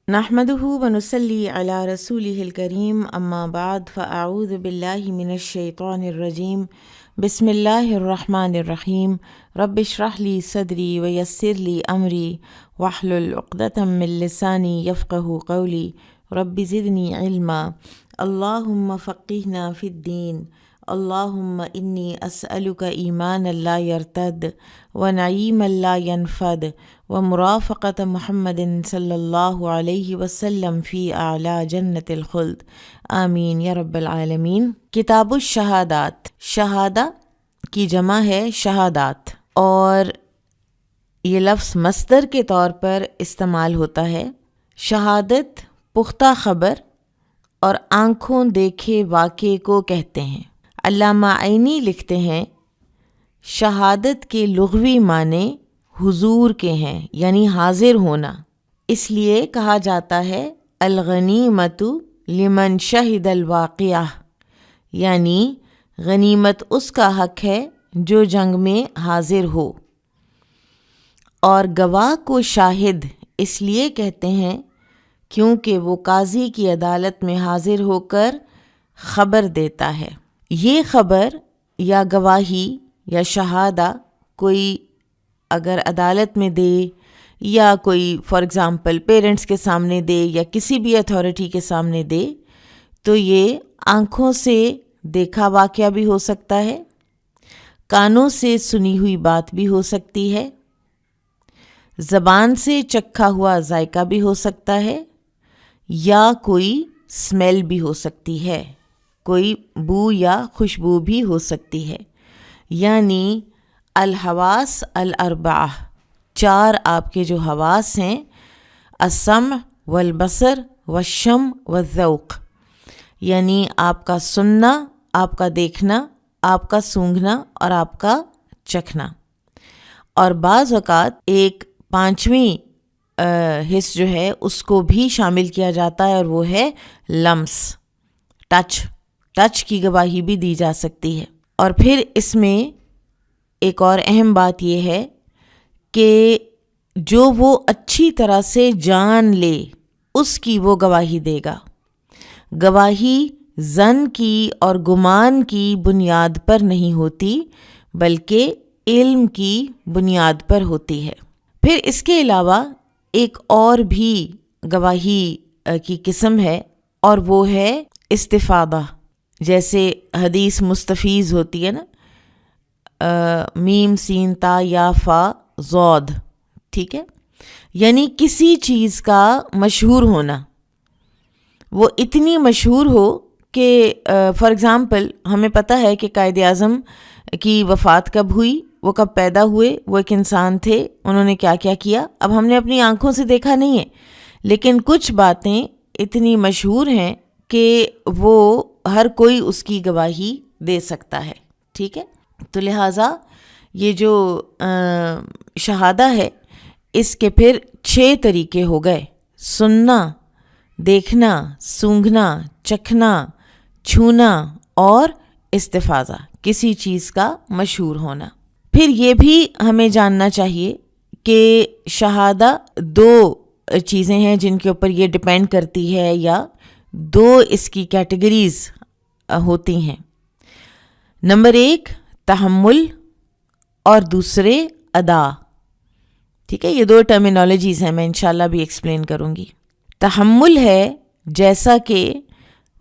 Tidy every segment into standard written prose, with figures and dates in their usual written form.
نحمده ونصلي على رسوله الكريم اما بعد فاعوذ بالله من الشيطان الرجيم بسم الله الرحمن الرحيم رب اشرح لي صدري ويسر لي امري واحلل عقدة من لساني يفقهوا قولي رب زدني علما اللهم فقهنا في الدين اللهم إني أسألك إيمانا لا يرتد ونعيما لا ينفد ومرافقة محمد صلی اللہ علیہ وسلم فی اعلیٰ جنت الخلد آمین یا رب العالمین۔ کتاب الشہادات، شہادہ کی جمع ہے شہادات، اور یہ لفظ مصدر کے طور پر استعمال ہوتا ہے۔ شہادت پختہ خبر اور آنکھوں دیکھے واقعے کو کہتے ہیں۔ علامہ عینی لکھتے ہیں شہادت کے لغوی معنی حضور کے ہیں، یعنی حاضر ہونا، اس لیے کہا جاتا ہے الغنیمت لمن شہد الواقعہ، یعنی غنیمت اس کا حق ہے جو جنگ میں حاضر ہو۔ اور گواہ کو شاہد اس لیے کہتے ہیں کیونکہ وہ قاضی کی عدالت میں حاضر ہو کر خبر دیتا ہے۔ یہ خبر یا گواہی یا شہادہ کوئی اگر عدالت میں دے یا کوئی فار ایگزامپل پیرنٹس کے سامنے دے یا کسی بھی اتھارٹی کے سامنے دے، تو یہ آنکھوں سے دیکھا واقعہ بھی ہو سکتا ہے، کانوں سے سنی ہوئی بات بھی ہو سکتی ہے، زبان سے چکھا ہوا ذائقہ بھی ہو سکتا ہے، یا کوئی اسمیل بھی ہو سکتی ہے، کوئی بو یا خوشبو بھی ہو سکتی ہے۔ یعنی الحواس الاربعہ، چار آپ کے جو حواس ہیں، السمع والبصر والشم والذوق، یعنی آپ کا سننا، آپ کا دیکھنا، آپ کا سونگھنا اور آپ کا چکھنا۔ اور بعض اوقات ایک پانچویں حص جو ہے اس کو بھی شامل کیا جاتا ہے، اور وہ ہے لمس، ٹچ کی گواہی بھی دی جا سکتی ہے۔ اور پھر اس میں ایک اور اہم بات یہ ہے کہ جو وہ اچھی طرح سے جان لے اس کی وہ گواہی دے گا۔ گواہی ظن کی اور گمان کی بنیاد پر نہیں ہوتی، بلکہ علم کی بنیاد پر ہوتی ہے۔ پھر اس کے علاوہ ایک اور بھی گواہی کی قسم ہے، اور وہ ہے استفادہ۔ جیسے حدیث مستفیض ہوتی ہے نا، میم سین تا یا فا ضاد، ٹھیک ہے، یعنی کسی چیز کا مشہور ہونا، وہ اتنی مشہور ہو کہ فار ایگزامپل ہمیں پتہ ہے کہ قائد اعظم کی وفات کب ہوئی، وہ کب پیدا ہوئے، وہ ایک انسان تھے، انہوں نے کیا کیا کیا۔ اب ہم نے اپنی آنکھوں سے دیکھا نہیں ہے، لیکن کچھ باتیں اتنی مشہور ہیں کہ وہ ہر کوئی اس کی گواہی دے سکتا ہے، ٹھیک ہے۔ تو لہٰذا یہ جو شہادہ ہے اس کے پھر 6 طریقے ہو گئے: سننا، دیکھنا، سونگھنا، چکھنا، چھونا اور استفاضہ، کسی چیز کا مشہور ہونا۔ پھر یہ بھی ہمیں جاننا چاہیے کہ شہادہ 2 چیزیں ہیں جن کے اوپر یہ ڈپینڈ کرتی ہے، یا 2 اس کی کیٹیگریز ہوتی ہیں۔ نمبر 1 تحمل اور دوسرے ادا، ٹھیک ہے۔ یہ 2 ٹرمینالوجیز ہیں، میں انشاءاللہ بھی ایکسپلین کروں گی۔ تحمل ہے جیسا کہ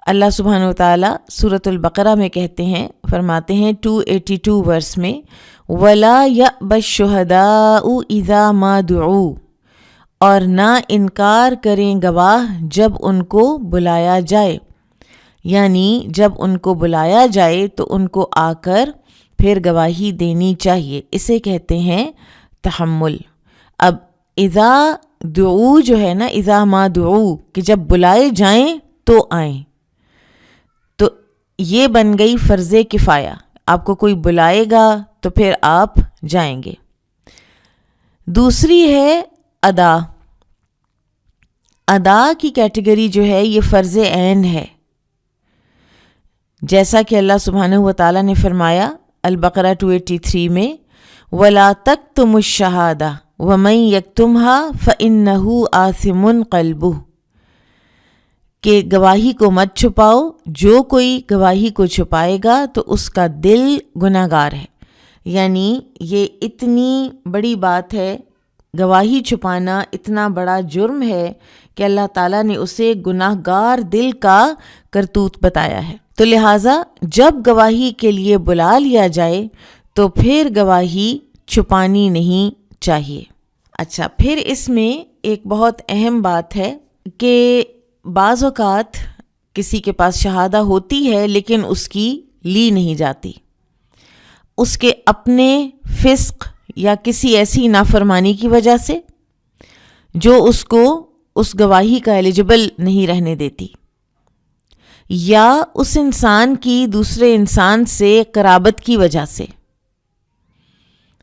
اللہ سبحانہ وتعالیٰ سورۃ البقرہ میں کہتے ہیں، فرماتے ہیں 282 ورس میں، وَلَا يَأْبَ الشُّهَدَاءُ إِذَا مَا دُعُوا، اور نہ انکار کریں گواہ جب ان کو بلایا جائے، یعنی جب ان کو بلایا جائے تو ان کو آ کر پھر گواہی دینی چاہیے، اسے کہتے ہیں تحمل۔ اب اذا دعو جو ہے نا، اذا ما دعو، کہ جب بلائے جائیں تو آئیں، تو یہ بن گئی فرض کفایہ، آپ کو کوئی بلائے گا تو پھر آپ جائیں گے۔ دوسری ہے ادا۔ ادا کی کیٹیگری جو ہے یہ فرض عین ہے، جیسا کہ اللہ سبحانہ و تعالیٰ نے فرمایا البقرہ 283 میں، وَلَا تَكْتُمُوا الشَّهَادَةَ وَمَن يَكْتُمْهَا فَإِنَّهُ آثِمٌ قَلْبُهُ، کہ گواہی کو مت چھپاؤ، جو کوئی گواہی کو چھپائے گا تو اس کا دل گناہ گار ہے۔ یعنی یہ اتنی بڑی بات ہے، گواہی چھپانا اتنا بڑا جرم ہے کہ اللہ تعالیٰ نے اسے گناہ گار دل کا کرتوت بتایا ہے۔ تو لہٰذا جب گواہی کے لیے بلا لیا جائے تو پھر گواہی چھپانی نہیں چاہیے۔ اچھا، پھر اس میں ایک بہت اہم بات ہے کہ بعض اوقات کسی کے پاس شہادہ ہوتی ہے لیکن اس کی لی نہیں جاتی، اس کے اپنے فسق یا کسی ایسی نافرمانی کی وجہ سے جو اس کو اس گواہی کا ایلیجبل نہیں رہنے دیتی، یا اس انسان کی دوسرے انسان سے قرابت کی وجہ سے،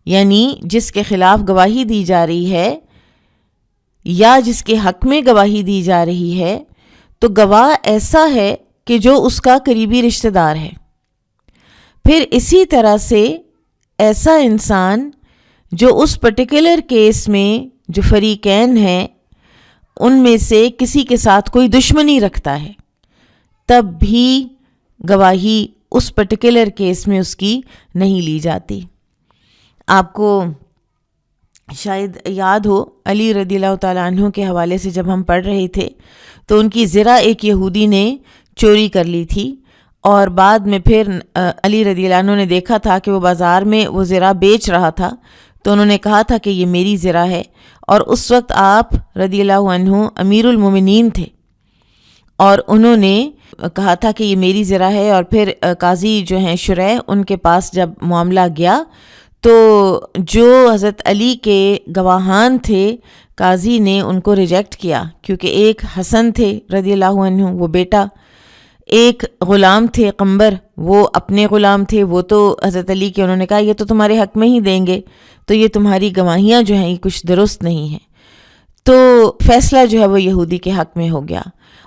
یعنی جس کے خلاف گواہی دی جا رہی ہے یا جس کے حق میں گواہی دی جا رہی ہے تو گواہ ایسا ہے کہ جو اس کا قریبی رشتہ دار ہے۔ پھر اسی طرح سے ایسا انسان جو اس پرٹیکولر کیس میں جو فریقین ہیں ان میں سے کسی کے ساتھ کوئی دشمنی رکھتا ہے، تب بھی گواہی اس پرٹیکولر کیس میں اس کی نہیں لی جاتی۔ آپ کو شاید یاد ہو، علی رضی اللہ تعالیٰ عنہ کے حوالے سے جب ہم پڑھ رہے تھے تو ان کی زرہ ایک یہودی نے چوری کر لی تھی، اور بعد میں پھر علی رضی اللہ عنہ نے دیکھا تھا کہ وہ بازار میں وہ زرہ بیچ رہا تھا، تو انہوں نے کہا تھا کہ یہ میری زرہ ہے، اور اس وقت آپ رضی اللہ عنہ امیر المومنین تھے، اور انہوں نے کہا تھا کہ یہ میری زرہ ہے۔ اور پھر قاضی جو ہیں شریح، ان کے پاس جب معاملہ گیا تو جو حضرت علی کے گواہان تھے قاضی نے ان کو ریجیکٹ کیا، کیونکہ ایک حسن تھے رضی اللہ عنہ وہ بیٹا، ایک غلام تھے قمبر وہ اپنے غلام تھے، وہ تو حضرت علی کے، انہوں نے کہا یہ تو تمہارے حق میں ہی دیں گے، تو یہ تمہاری گواہیاں جو ہیں یہ کچھ درست نہیں ہیں۔ تو فیصلہ جو ہے وہ یہودی کے حق میں ہو گیا،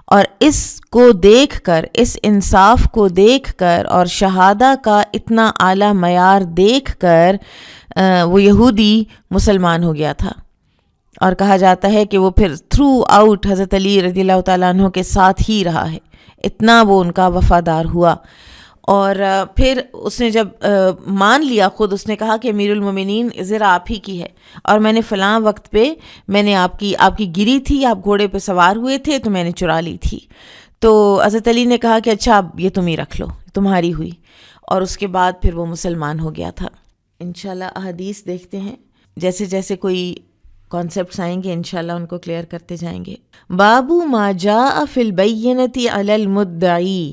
اور اس کو دیکھ کر، اس انصاف کو دیکھ کر اور شہادہ کا اتنا اعلیٰ معیار دیکھ کر وہ یہودی مسلمان ہو گیا تھا، اور کہا جاتا ہے کہ وہ پھر تھرو آؤٹ حضرت علی رضی اللہ تعالیٰ عنہ کے ساتھ ہی رہا ہے، اتنا وہ ان کا وفادار ہوا۔ اور پھر اس نے جب مان لیا خود، اس نے کہا کہ امیر المومنین زرہ آپ ہی کی ہے، اور میں نے فلاں وقت پہ میں نے آپ کی گری تھی، آپ گھوڑے پہ سوار ہوئے تھے تو میں نے چرا لی تھی۔ تو حضرت علی نے کہا کہ اچھا اب یہ تم ہی رکھ لو، تمہاری ہوئی، اور اس کے بعد پھر وہ مسلمان ہو گیا تھا۔ انشاءاللہ احادیث دیکھتے ہیں، جیسے جیسے کوئی کانسیپٹس آئیں گے انشاءاللہ ان کو کلیئر کرتے جائیں گے۔ باب ما جاء فی البینۃ علی المدعی،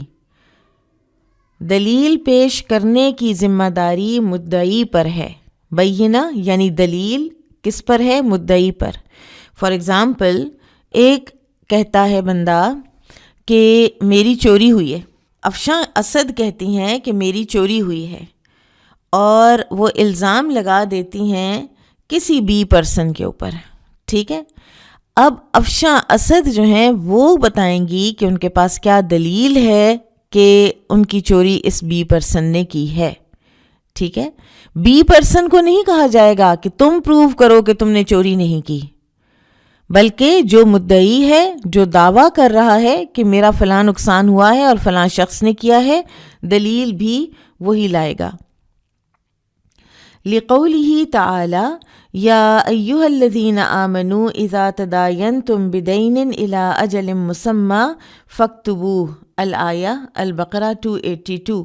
دلیل پیش کرنے کی ذمہ داری مدعی پر ہے۔ بینہ یعنی دلیل کس پر ہے؟ مدعی پر۔ فار ایگزامپل، ایک کہتا ہے بندہ کہ میری چوری ہوئی ہے، افشاں اسد کہتی ہیں کہ میری چوری ہوئی ہے، اور وہ الزام لگا دیتی ہیں کسی بی پرسن کے اوپر، ٹھیک ہے۔ اب افشاں اسد جو ہیں وہ بتائیں گی کہ ان کے پاس کیا دلیل ہے کہ ان کی چوری اس بی پرسن نے کی ہے، ٹھیک ہے۔ بی پرسن کو نہیں کہا جائے گا کہ تم پروو کرو کہ تم نے چوری نہیں کی، بلکہ جو مدعی ہے، جو دعویٰ کر رہا ہے کہ میرا فلاں نقصان ہوا ہے اور فلاں شخص نے کیا ہے، دلیل بھی وہی لائے گا۔ لقولہ تعالی یا ایہا الذین آمنوا اذا تداینتم بدین الی اجل مسمی فاکتبوہ، الآیہ البقرہ 282۔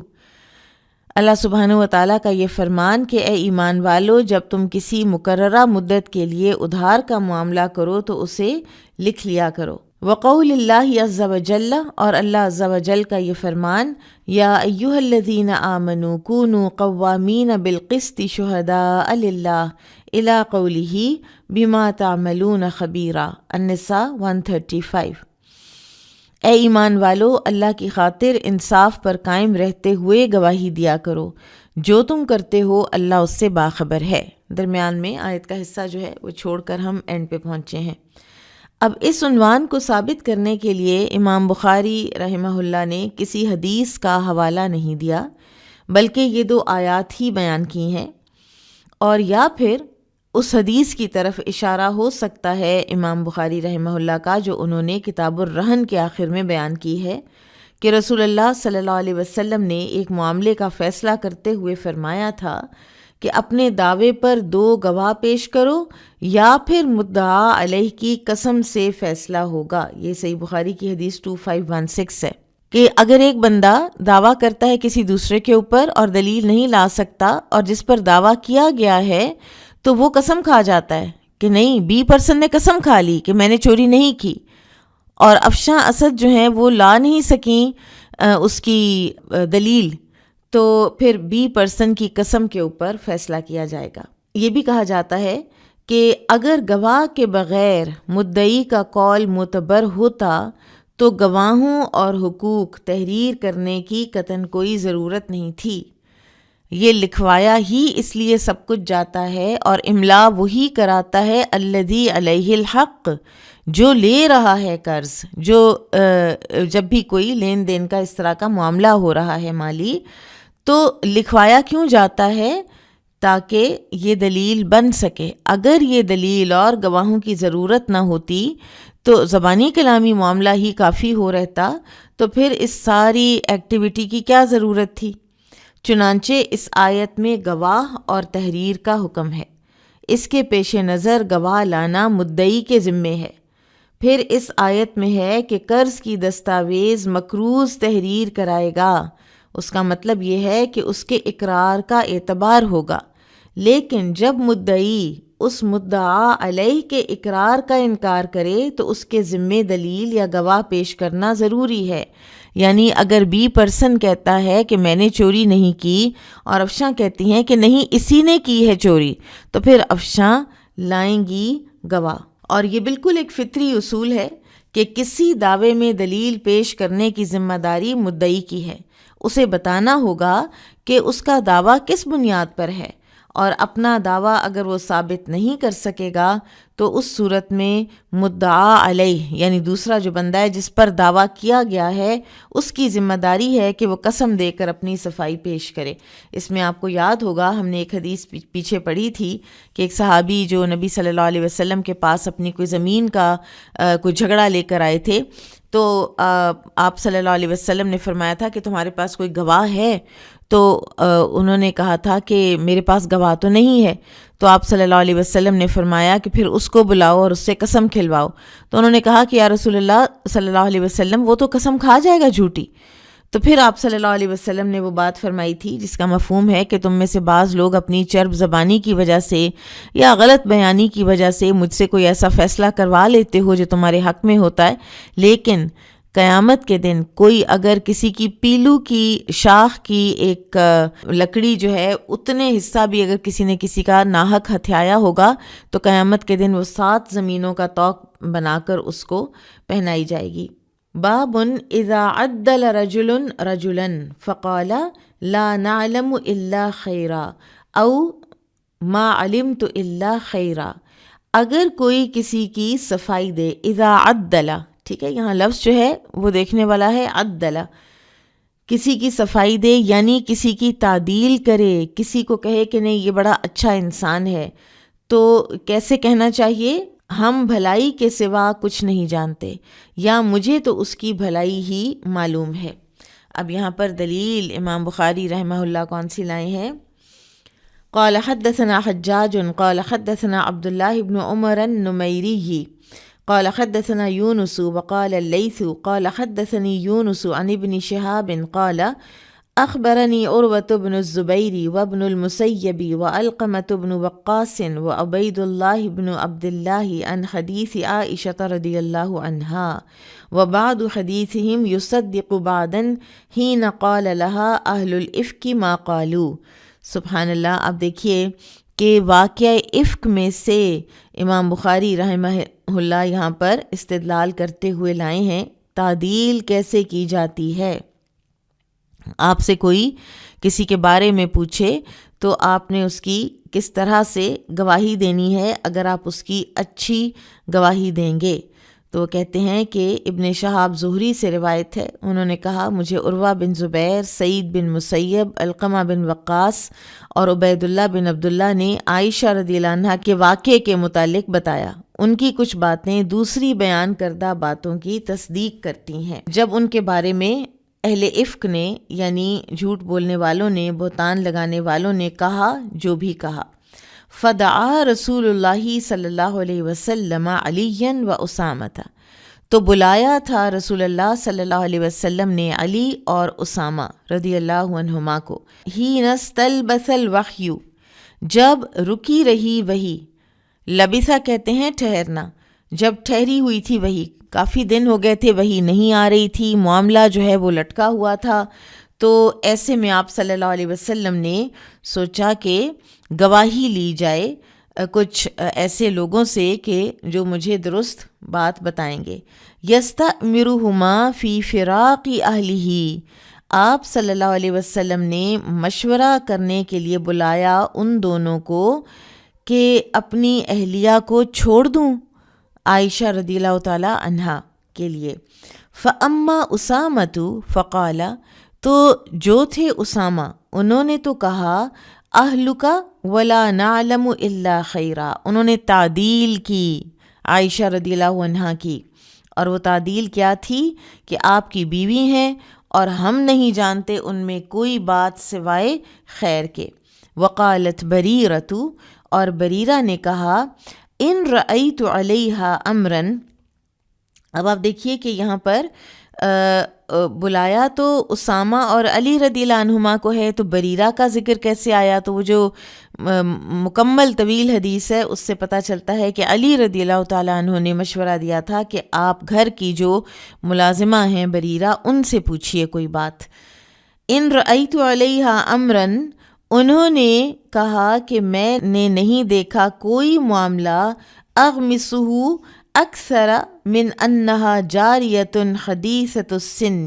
اللہ سبحانہ و تعالیٰ کا یہ فرمان کہ اے ایمان والو، جب تم کسی مقررہ مدت کے لیے ادھار کا معاملہ کرو تو اسے لکھ لیا کرو۔ وقول اللہ عز وجل، اور اللہ عز وجل کا یہ فرمان، یا ایہا الذین آمنوا کونوا قوامین بالقسط شہداء للہ الی قولہ بما تعملون خبیرا، النساء 135۔ اے ایمان والو، اللہ کی خاطر انصاف پر قائم رہتے ہوئے گواہی دیا کرو، جو تم کرتے ہو اللہ اس سے باخبر ہے۔ درمیان میں آیت کا حصہ جو ہے وہ چھوڑ کر ہم اینڈ پہ پہنچے ہیں۔ اب اس عنوان کو ثابت کرنے کے لیے امام بخاری رحمہ اللہ نے کسی حدیث کا حوالہ نہیں دیا، بلکہ یہ 2 آیات ہی بیان کی ہیں، اور یا پھر اس حدیث کی طرف اشارہ ہو سکتا ہے امام بخاری رحمہ اللہ کا، جو انہوں نے کتاب الرہن کے آخر میں بیان کی ہے کہ رسول اللہ صلی اللہ علیہ وسلم نے ایک معاملے کا فیصلہ کرتے ہوئے فرمایا تھا کہ اپنے دعوے پر 2 گواہ پیش کرو یا پھر مدعا علیہ کی قسم سے فیصلہ ہوگا۔ یہ صحیح بخاری کی حدیث 2516 ہے کہ اگر ایک بندہ دعویٰ کرتا ہے کسی دوسرے کے اوپر اور دلیل نہیں لا سکتا، اور جس پر دعویٰ کیا گیا ہے تو وہ قسم کھا جاتا ہے کہ نہیں، بی پرسن نے قسم کھا لی کہ میں نے چوری نہیں کی، اور افشاں اسد جو ہیں وہ لا نہیں سکیں اس کی دلیل، تو پھر بی پرسن کی قسم کے اوپر فیصلہ کیا جائے گا۔ یہ بھی کہا جاتا ہے کہ اگر گواہ کے بغیر مدعی کا قول معتبر ہوتا تو گواہوں اور حقوق تحریر کرنے کی قطعاً کوئی ضرورت نہیں تھی۔ یہ لکھوایا ہی اس لیے سب کچھ جاتا ہے اور املا وہی کراتا ہے الذی علیہ الحق، جو لے رہا ہے قرض، جو جب بھی کوئی لین دین کا اس طرح کا معاملہ ہو رہا ہے مالی، تو لکھوایا کیوں جاتا ہے؟ تاکہ یہ دلیل بن سکے۔ اگر یہ دلیل اور گواہوں کی ضرورت نہ ہوتی تو زبانی کلامی معاملہ ہی کافی ہو رہتا، تو پھر اس ساری ایکٹیویٹی کی کیا ضرورت تھی؟ چنانچہ اس آیت میں گواہ اور تحریر کا حکم ہے۔ اس کے پیش نظر گواہ لانا مدعی کے ذمے ہے۔ پھر اس آیت میں ہے کہ قرض کی دستاویز مقروض تحریر کرائے گا، اس کا مطلب یہ ہے کہ اس کے اقرار کا اعتبار ہوگا، لیکن جب مدعی اس مدعا علیہ کے اقرار کا انکار کرے تو اس کے ذمے دلیل یا گواہ پیش کرنا ضروری ہے۔ یعنی اگر بی پرسن کہتا ہے کہ میں نے چوری نہیں کی اور افشاں کہتی ہیں کہ نہیں اسی نے کی ہے چوری، تو پھر افشاں لائیں گی گواہ۔ اور یہ بالکل ایک فطری اصول ہے کہ کسی دعوے میں دلیل پیش کرنے کی ذمہ داری مدعی کی ہے۔ اسے بتانا ہوگا کہ اس کا دعویٰ کس بنیاد پر ہے، اور اپنا دعویٰ اگر وہ ثابت نہیں کر سکے گا تو اس صورت میں مدعا علیہ یعنی دوسرا جو بندہ ہے جس پر دعویٰ کیا گیا ہے، اس کی ذمہ داری ہے کہ وہ قسم دے کر اپنی صفائی پیش کرے۔ اس میں آپ کو یاد ہوگا ہم نے ایک حدیث پیچھے پڑھی تھی کہ ایک صحابی جو نبی صلی اللہ علیہ وسلم کے پاس اپنی کوئی زمین کا کوئی جھگڑا لے کر آئے تھے، تو آپ صلی اللہ علیہ وسلم نے فرمایا تھا کہ تمہارے پاس کوئی گواہ ہے؟ تو انہوں نے کہا تھا کہ میرے پاس گواہ تو نہیں ہے۔ تو آپ صلی اللہ علیہ وسلم نے فرمایا کہ پھر اس کو بلاؤ اور اس سے قسم کھلواؤ۔ تو انہوں نے کہا کہ یا رسول اللہ صلی اللہ علیہ وسلم وہ تو قسم کھا جائے گا جھوٹی۔ تو پھر آپ صلی اللہ علیہ وسلم نے وہ بات فرمائی تھی جس کا مفہوم ہے کہ تم میں سے بعض لوگ اپنی چرب زبانی کی وجہ سے یا غلط بیانی کی وجہ سے مجھ سے کوئی ایسا فیصلہ کروا لیتے ہو جو تمہارے حق میں ہوتا ہے، لیکن قیامت کے دن کوئی اگر کسی کی پیلو کی شاخ کی ایک لکڑی جو ہے اتنے حصہ بھی اگر کسی نے کسی کا ناحق ہتھیایا ہوگا تو قیامت کے دن وہ 7 زمینوں کا طوق بنا کر اس کو پہنائی جائے گی۔ باب اذا عدل رجل رجلا فقال لا نعلم الا خیرا او ما علمت الا خیرا، اگر کوئی کسی کی صفائی دے، اذا عدل، ٹھیک ہے، یہاں لفظ جو ہے وہ دیکھنے والا ہے عدل، کسی کی صفائی دے یعنی کسی کی تعدیل کرے، کسی کو کہے کہ نہیں یہ بڑا اچھا انسان ہے، تو کیسے کہنا چاہیے؟ ہم بھلائی کے سوا کچھ نہیں جانتے، یا مجھے تو اس کی بھلائی ہی معلوم ہے۔ اب یہاں پر دلیل امام بخاری رحمہ اللہ کون سی لائے ہیں؟ قال حدثنا حجاج قال حدثنا عبد الله بن عمر النميري قال حدثنا يونس وقال الليث قال حدثني يونس عن ابن شهاب قال أخبرني عروة بن الزبير وابن المسيب وعلقمة بن وقاص وعبيد الله بن عبد الله عن حديث عائشة رضي الله عنها وبعض حديثهم يصدق بعضا حين قال لها أهل الإفك ما قالوا۔ سبحان اللہ۔ اب دیکھیے کہ واقعہ افک میں سے امام بخاری رحمہ اللہ یہاں پر استدلال کرتے ہوئے لائے ہیں تعدیل کیسے کی جاتی ہے۔ آپ سے کوئی کسی کے بارے میں پوچھے تو آپ نے اس کی کس طرح سے گواہی دینی ہے۔ اگر آپ اس کی اچھی گواہی دیں گے تو وہ کہتے ہیں کہ ابن شہاب زہری سے روایت ہے، انہوں نے کہا مجھے عروہ بن زبیر، سعید بن مسیب، علقمہ بن وقاص اور عبید اللہ بن عبداللہ نے عائشہ رضی اللہ عنہا کے واقعے کے متعلق بتایا۔ ان کی کچھ باتیں دوسری بیان کردہ باتوں کی تصدیق کرتی ہیں۔ جب ان کے بارے میں اہل افک نے یعنی جھوٹ بولنے والوں نے، بہتان لگانے والوں نے کہا جو بھی کہا، فدعا رسول اللہ صلی اللہ علیہ وسلم علی و اسامہ، تو بلایا تھا رسول اللہ صلی اللہ علیہ وسلم نے علی اور اسامہ رضی اللہ عنہما کو، حین استلبث الوحی، جب رکی رہی وحی، لبثہ کہتے ہیں ٹھہرنا، جب ٹھہری ہوئی تھی وحی، کافی دن ہو گئے تھے وحی نہیں آ رہی تھی، معاملہ جو ہے وہ لٹکا ہوا تھا، تو ایسے میں آپ صلی اللہ علیہ وسلم نے سوچا کہ گواہی لی جائے کچھ ایسے لوگوں سے کہ جو مجھے درست بات بتائیں گے۔ یستأمرہما فی فراق اہلہ، آپ صلی اللہ علیہ وسلم نے مشورہ کرنے کے لیے بلایا ان دونوں کو کہ اپنی اہلیہ کو چھوڑ دوں عائشہ رضی اللہ تعالی عنہا کے لیے۔ فَأَمَّا أُسَامَةُ فَقَالَ، تو جو تھے اسامہ انہوں نے تو کہا اہلک ولا نعلم الا خیرا، انہوں نے تعدیل کی عائشہ رضی اللہ عنہا کی، اور وہ تعدیل کیا تھی کہ آپ کی بیوی ہیں اور ہم نہیں جانتے ان میں کوئی بات سوائے خیر کے۔ وقالت بریرۃ، اور بریرہ نے کہا ان رأیت علیہا امرا، اب آپ دیکھیے کہ یہاں پر بلایا تو اسامہ اور علی رضی اللہ عنہما کو ہے، تو بریرہ کا ذکر کیسے آیا؟ تو وہ جو مکمل طویل حدیث ہے اس سے پتہ چلتا ہے کہ علی رضی اللہ تعالیٰ عنہ نے مشورہ دیا تھا کہ آپ گھر کی جو ملازمہ ہیں بریرہ، ان سے پوچھئے کوئی بات۔ ان رأیت علیہا امرا، انہوں نے کہا کہ میں نے نہیں دیکھا کوئی معاملہ اغمسہ اکثر من انہا جاریۃ حدیثۃ السن،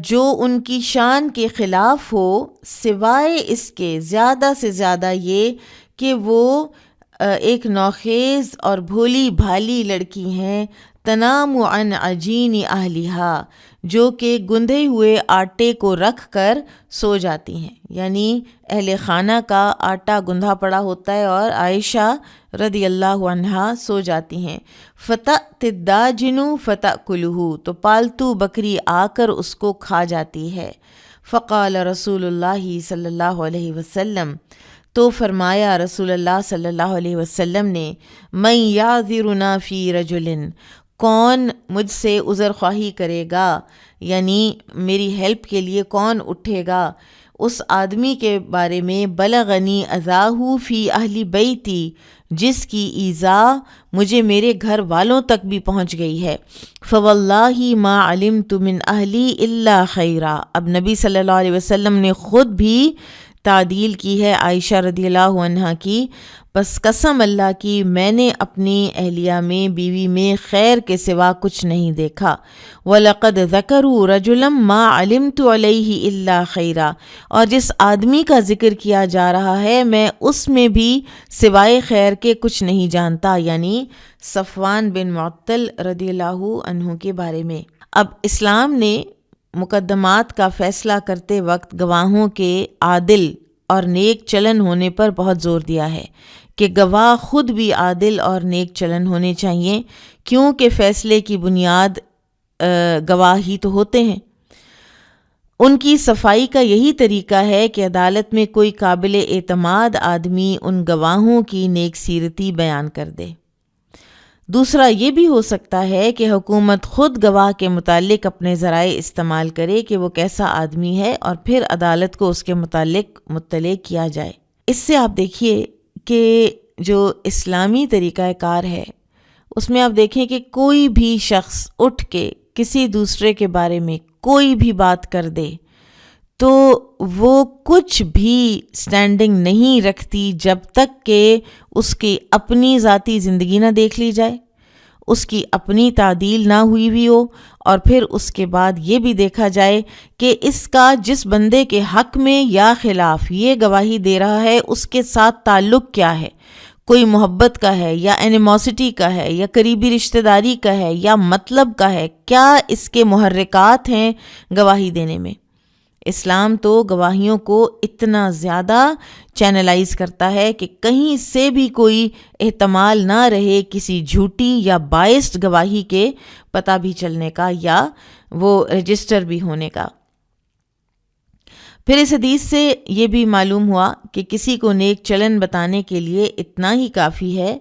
جو ان کی شان کے خلاف ہو، سوائے اس کے زیادہ سے زیادہ یہ کہ وہ ایک نوخیز اور بھولی بھالی لڑکی ہیں، تنام عن عجین اہلہا، جو کہ گندھے ہوئے آٹے کو رکھ کر سو جاتی ہیں، یعنی اہل خانہ کا آٹا گندھا پڑا ہوتا ہے اور عائشہ رضی اللہ عنہا سو جاتی ہیں۔ فتأتی الداجن فتأکلہ، تو پالتو بکری آ کر اس کو کھا جاتی ہے۔ فقال رسول اللہ صلی اللہ علیہ وسلم، تو فرمایا رسول اللہ صلی اللہ علیہ وسلم نے، من یعذرنا فی رجل، کون مجھ سے عذر خواہی کرے گا، یعنی میری ہیلپ کے لیے کون اٹھے گا اس آدمی کے بارے میں، بلغنی اذاہ فی اہل بیتی، جس کی ایذا مجھے میرے گھر والوں تک بھی پہنچ گئی ہے۔ فواللہ ما علمت من اہلی الا خیرا، اب نبی صلی اللہ علیہ وسلم نے خود بھی تعدیل کی ہے عائشہ رضی اللہ عنہا کی، بس قسم اللہ کی میں نے اپنی اہلیہ میں، بیوی میں خیر کے سوا کچھ نہیں دیکھا۔ وَلَقَدْ ذَكَرُوا رَجُلًا مَا عَلِمْتُ عَلَيْهِ إِلَّا خَيْرًا، اور جس آدمی کا ذکر کیا جا رہا ہے میں اس میں بھی سوائے خیر کے کچھ نہیں جانتا، یعنی صفوان بن معطل رضی اللہ عنہ کے بارے میں۔ اب اسلام نے مقدمات کا فیصلہ کرتے وقت گواہوں کے عادل اور نیک چلن ہونے پر بہت زور دیا ہے کہ گواہ خود بھی عادل اور نیک چلن ہونے چاہیے، کیونکہ فیصلے کی بنیاد گواہ ہی تو ہوتے ہیں۔ ان کی صفائی کا یہی طریقہ ہے کہ عدالت میں کوئی قابل اعتماد آدمی ان گواہوں کی نیک سیرتی بیان کر دے۔ دوسرا یہ بھی ہو سکتا ہے کہ حکومت خود گواہ کے متعلق اپنے ذرائع استعمال کرے کہ وہ کیسا آدمی ہے، اور پھر عدالت کو اس کے متعلق مطلع کیا جائے۔ اس سے آپ دیکھیے کہ جو اسلامی طریقہ کار ہے اس میں آپ دیکھیں کہ کوئی بھی شخص اٹھ کے کسی دوسرے کے بارے میں کوئی بھی بات کر دے تو وہ کچھ بھی سٹینڈنگ نہیں رکھتی جب تک کہ اس کی اپنی ذاتی زندگی نہ دیکھ لی جائے، اس کی اپنی تعدیل نہ ہوئی بھی ہو، اور پھر اس کے بعد یہ بھی دیکھا جائے کہ اس کا جس بندے کے حق میں یا خلاف یہ گواہی دے رہا ہے اس کے ساتھ تعلق کیا ہے۔ کوئی محبت کا ہے یا اینیموسٹی کا ہے یا قریبی رشتہ داری کا ہے یا مطلب کا ہے، کیا اس کے محرکات ہیں گواہی دینے میں؟ اسلام تو گواہیوں کو اتنا زیادہ چینلائز کرتا ہے کہ کہیں سے بھی کوئی احتمال نہ رہے کسی جھوٹی یا بائسڈ گواہی کے پتہ بھی چلنے کا یا وہ رجسٹر بھی ہونے کا۔ پھر اس حدیث سے یہ بھی معلوم ہوا کہ کسی کو نیک چلن بتانے کے لیے اتنا ہی کافی ہے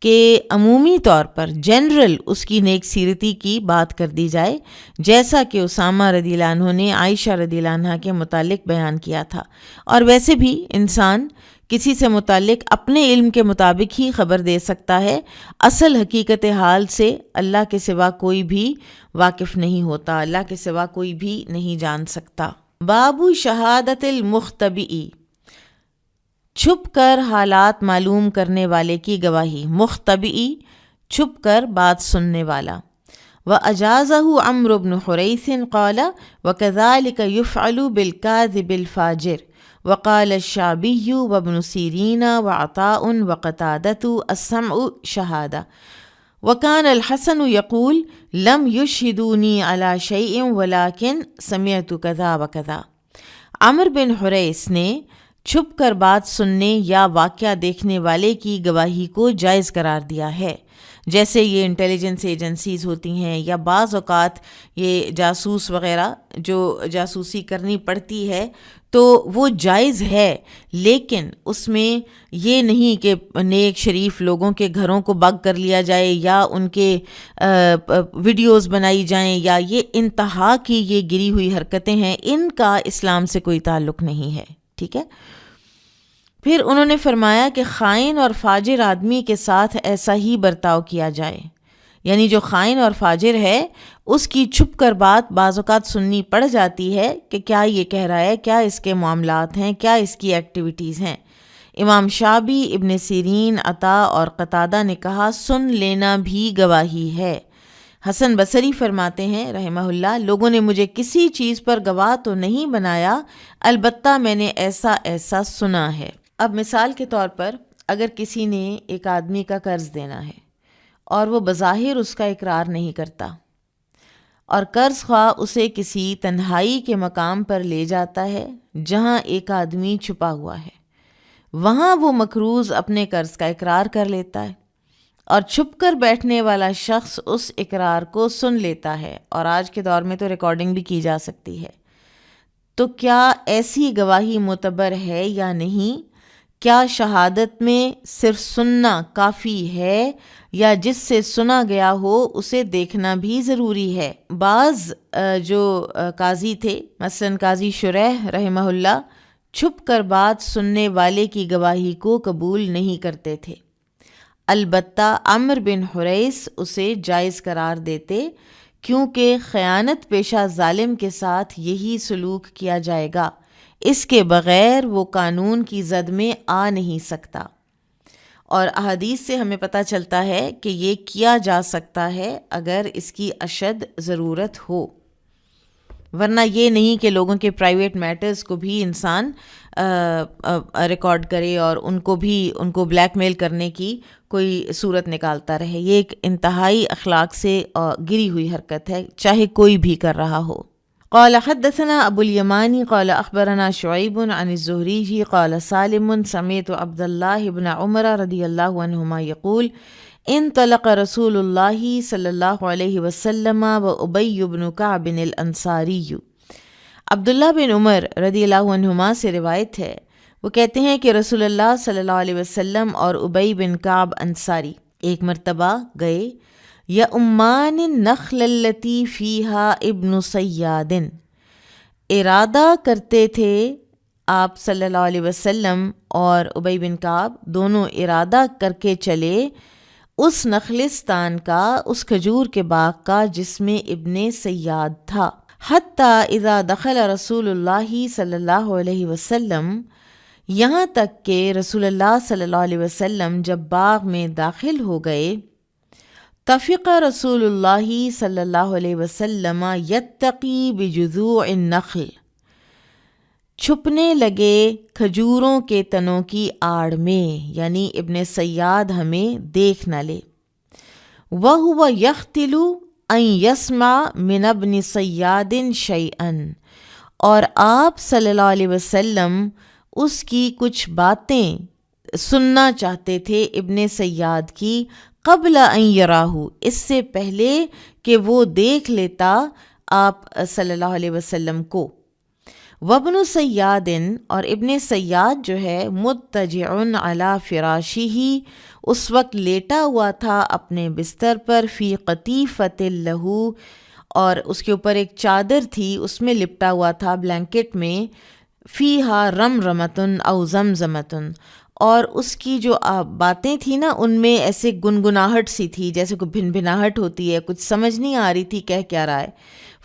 کہ عمومی طور پر جنرل اس کی نیک سیرتی کی بات کر دی جائے، جیسا کہ اسامہ رضی اللہ عنہ نے عائشہ رضی اللہ عنہ کے متعلق بیان کیا تھا۔ اور ویسے بھی انسان کسی سے متعلق اپنے علم کے مطابق ہی خبر دے سکتا ہے، اصل حقیقت حال سے اللہ کے سوا کوئی بھی واقف نہیں ہوتا، اللہ کے سوا کوئی بھی نہیں جان سکتا۔ باب شہادت المختبئی، چھپ کر حالات معلوم کرنے والے کی گواہی، مختبئی چھپ کر بات سننے والا۔ وَأَجَازَهُ عَمْرُ بْنُ حُرَيْثٍ قَالَ وَكَذَلِكَ يُفْعَلُ بِالْكَاذِبِ الْفَاجِرِ وَقَالَ الشَّعْبِيُّ وَابْنُ سِيرِينَ وَعَطَاءٌ وَقَتَادَةُ السَّمْعُ شَهَادَةٌ وَكَانَ الْحَسَنُ يَقُولُ لَمْ يُشْهِدُونِي عَلَى شَيْءٍ وَلَكِنْ سَمِعْتُ كَذَا وَكَذَا۔ عمر بن حریث نے چھپ کر بات سننے یا واقعہ دیکھنے والے کی گواہی کو جائز قرار دیا ہے، جیسے یہ انٹیلیجنس ایجنسیز ہوتی ہیں یا بعض اوقات یہ جاسوس وغیرہ جو جاسوسی کرنی پڑتی ہے تو وہ جائز ہے، لیکن اس میں یہ نہیں کہ نیک شریف لوگوں کے گھروں کو بگ کر لیا جائے یا ان کے ویڈیوز بنائی جائیں، یا یہ انتہا کی یہ گری ہوئی حرکتیں ہیں، ان کا اسلام سے کوئی تعلق نہیں ہے، ٹھیک ہے۔ پھر انہوں نے فرمایا کہ خائن اور فاجر آدمی کے ساتھ ایسا ہی برتاؤ کیا جائے، یعنی جو خائن اور فاجر ہے اس کی چھپ کر بات بعض اوقات سننی پڑ جاتی ہے کہ کیا یہ کہہ رہا ہے، کیا اس کے معاملات ہیں، کیا اس کی ایکٹیویٹیز ہیں۔ امام شعبی، ابن سیرین، عطا اور قتادہ نے کہا سن لینا بھی گواہی ہے۔ حسن بصری فرماتے ہیں رحمہ اللہ، لوگوں نے مجھے کسی چیز پر گواہ تو نہیں بنایا، البتہ میں نے ایسا ایسا سنا ہے۔ اب مثال کے طور پر اگر کسی نے ایک آدمی کا قرض دینا ہے اور وہ بظاہر اس کا اقرار نہیں کرتا اور قرض خواہ اسے کسی تنہائی کے مقام پر لے جاتا ہے جہاں ایک آدمی چھپا ہوا ہے، وہاں وہ مقروض اپنے قرض کا اقرار کر لیتا ہے اور چھپ کر بیٹھنے والا شخص اس اقرار کو سن لیتا ہے، اور آج کے دور میں تو ریکارڈنگ بھی کی جا سکتی ہے۔ تو کیا ایسی گواہی معتبر ہے یا نہیں؟ کیا شہادت میں صرف سننا کافی ہے یا جس سے سنا گیا ہو اسے دیکھنا بھی ضروری ہے؟ بعض جو قاضی تھے، مثلا قاضی شریح رحمہ اللہ، چھپ کر بات سننے والے کی گواہی کو قبول نہیں کرتے تھے، البتہ عمر بن حریث اسے جائز قرار دیتے، کیونکہ خیانت پیشہ ظالم کے ساتھ یہی سلوک کیا جائے گا، اس کے بغیر وہ قانون کی زد میں آ نہیں سکتا۔ اور احادیث سے ہمیں پتہ چلتا ہے کہ یہ کیا جا سکتا ہے اگر اس کی اشد ضرورت ہو، ورنہ یہ نہیں کہ لوگوں کے پرائیویٹ میٹرز کو بھی انسان ریکارڈ کرے اور ان کو بلیک میل کرنے کی کوئی صورت نکالتا رہے۔ یہ ایک انتہائی اخلاق سے گری ہوئی حرکت ہے، چاہے کوئی بھی کر رہا ہو۔ قال حدثنا ابو الیمانی قال اخبرنا شعیب عن الزہری قال سالم سمعت عبد اللہ بن عمر رضی اللہ عنہما یقول انطلق رسول اللہ صلی اللہ علیہ وسلم وابی بن کعب الانصاری۔ عبداللہ بن عمر رضی اللہ عنہما سے روایت ہے، وہ کہتے ہیں کہ رسول اللہ صلی اللہ علیہ وسلم اور ابی بن کعب انصاری ایک مرتبہ گئے یؤمان النخل التی فیہا ابن صیاد، ارادہ کرتے تھے آپ صلی اللہ علیہ وسلم اور ابی بن کعب دونوں ارادہ کر کے چلے اس نخلستان کا، اس کھجور کے باغ کا جس میں ابن صیاد تھا، حتیٰ اذا دخل رسول اللہ صلی اللہ علیہ وسلم، یہاں تک کہ رسول اللہ صلی اللہ علیہ وسلم جب باغ میں داخل ہو گئے، تفق رسول اللہ صلی اللہ علیہ وسلم یتقی بجذوع النخل، چھپنے لگے کھجوروں کے تنوں کی آڑ میں، یعنی ابن سیاد ہمیں دیکھ نہ لے۔ وَهُوَ يَخْتِلُ أَن يَسْمَعَ مِنَ ابْنِ صَيَّادٍ شَيْئًا، اور آپ صلی اللہ علیہ وسلم اس کی کچھ باتیں سننا چاہتے تھے ابن سیاد کی، قبل ان یراہ، اس سے پہلے کہ وہ دیکھ لیتا آپ صلی اللہ علیہ وسلم کو۔ وابن سیاد، اور ابن سیاد جو ہے، مضطجع علی فراشہ، اس وقت لیٹا ہوا تھا اپنے بستر پر، فی قطیفۃ لہ، اور اس کے اوپر ایک چادر تھی، اس میں لپٹا ہوا تھا، بلینکٹ میں، فیہا رمرمۃ او زمزمۃ، اور اس کی جو باتیں تھیں نا ان میں ایسے گنگناہٹ سی تھی، جیسے کوئی بھنبھناہٹ ہوتی ہے، کچھ سمجھ نہیں آ رہی تھی کہہ کیا رہا ہے۔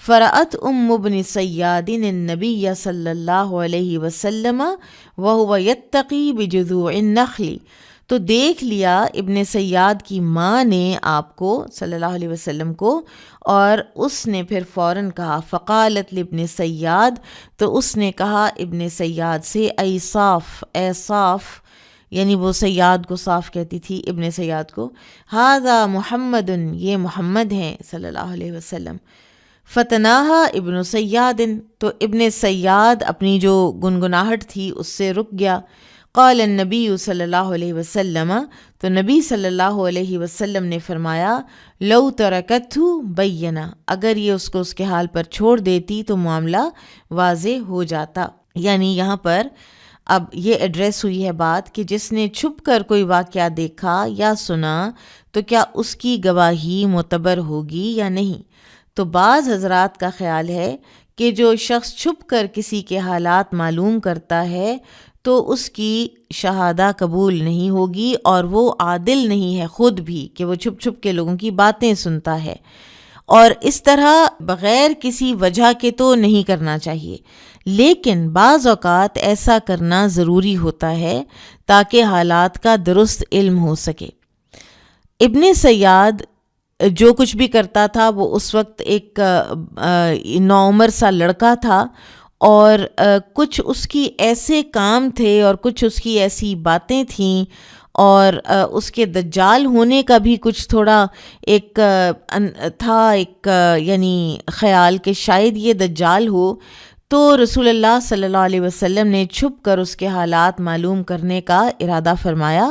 فرأت ام ابن سیاد النبی صلی اللہ علیہ وسلم وہو یتقی بجذوع النخل، تو دیکھ لیا ابن سیاد کی ماں نے آپ کو صلی اللہ علیہ وسلم کو، اور اس نے پھر فوراً کہا، فقالت لابن سیاد، تو اس نے کہا ابن سیاد سے، اے صاف، اے صاف، یعنی وہ سیاد کو صاف کہتی تھی، ابن سیاد کو، ھذا محمد، یہ محمد ہیں صلی اللہ علیہ وسلم۔ فتناہا ابن سیاد، تو ابن سیاد اپنی جو گنگناہٹ تھی اس سے رک گیا۔ قال النبی صلی اللہ علیہ وسلم، تو نبی صلی اللہ علیہ وسلم نے فرمایا، لو ترکتہ بینہ، اگر یہ اس کو اس کے حال پر چھوڑ دیتی تو معاملہ واضح ہو جاتا۔ یعنی یہاں پر اب یہ ایڈریس ہوئی ہے بات کہ جس نے چھپ کر کوئی واقعہ دیکھا یا سنا تو کیا اس کی گواہی معتبر ہوگی یا نہیں۔ تو بعض حضرات کا خیال ہے کہ جو شخص چھپ کر کسی کے حالات معلوم کرتا ہے تو اس کی شہادہ قبول نہیں ہوگی، اور وہ عادل نہیں ہے خود بھی کہ وہ چھپ چھپ کے لوگوں کی باتیں سنتا ہے، اور اس طرح بغیر کسی وجہ کے تو نہیں کرنا چاہیے، لیکن بعض اوقات ایسا کرنا ضروری ہوتا ہے تاکہ حالات کا درست علم ہو سکے۔ ابن سیاد جو کچھ بھی کرتا تھا وہ اس وقت ایک نوعمر سا لڑکا تھا، اور کچھ اس کی ایسے کام تھے اور کچھ اس کی ایسی باتیں تھیں، اور اس کے دجال ہونے کا بھی کچھ تھوڑا ایک تھا، ایک یعنی خیال کہ شاید یہ دجال ہو، تو رسول اللہ صلی اللہ علیہ وسلم نے چھپ کر اس کے حالات معلوم کرنے کا ارادہ فرمایا،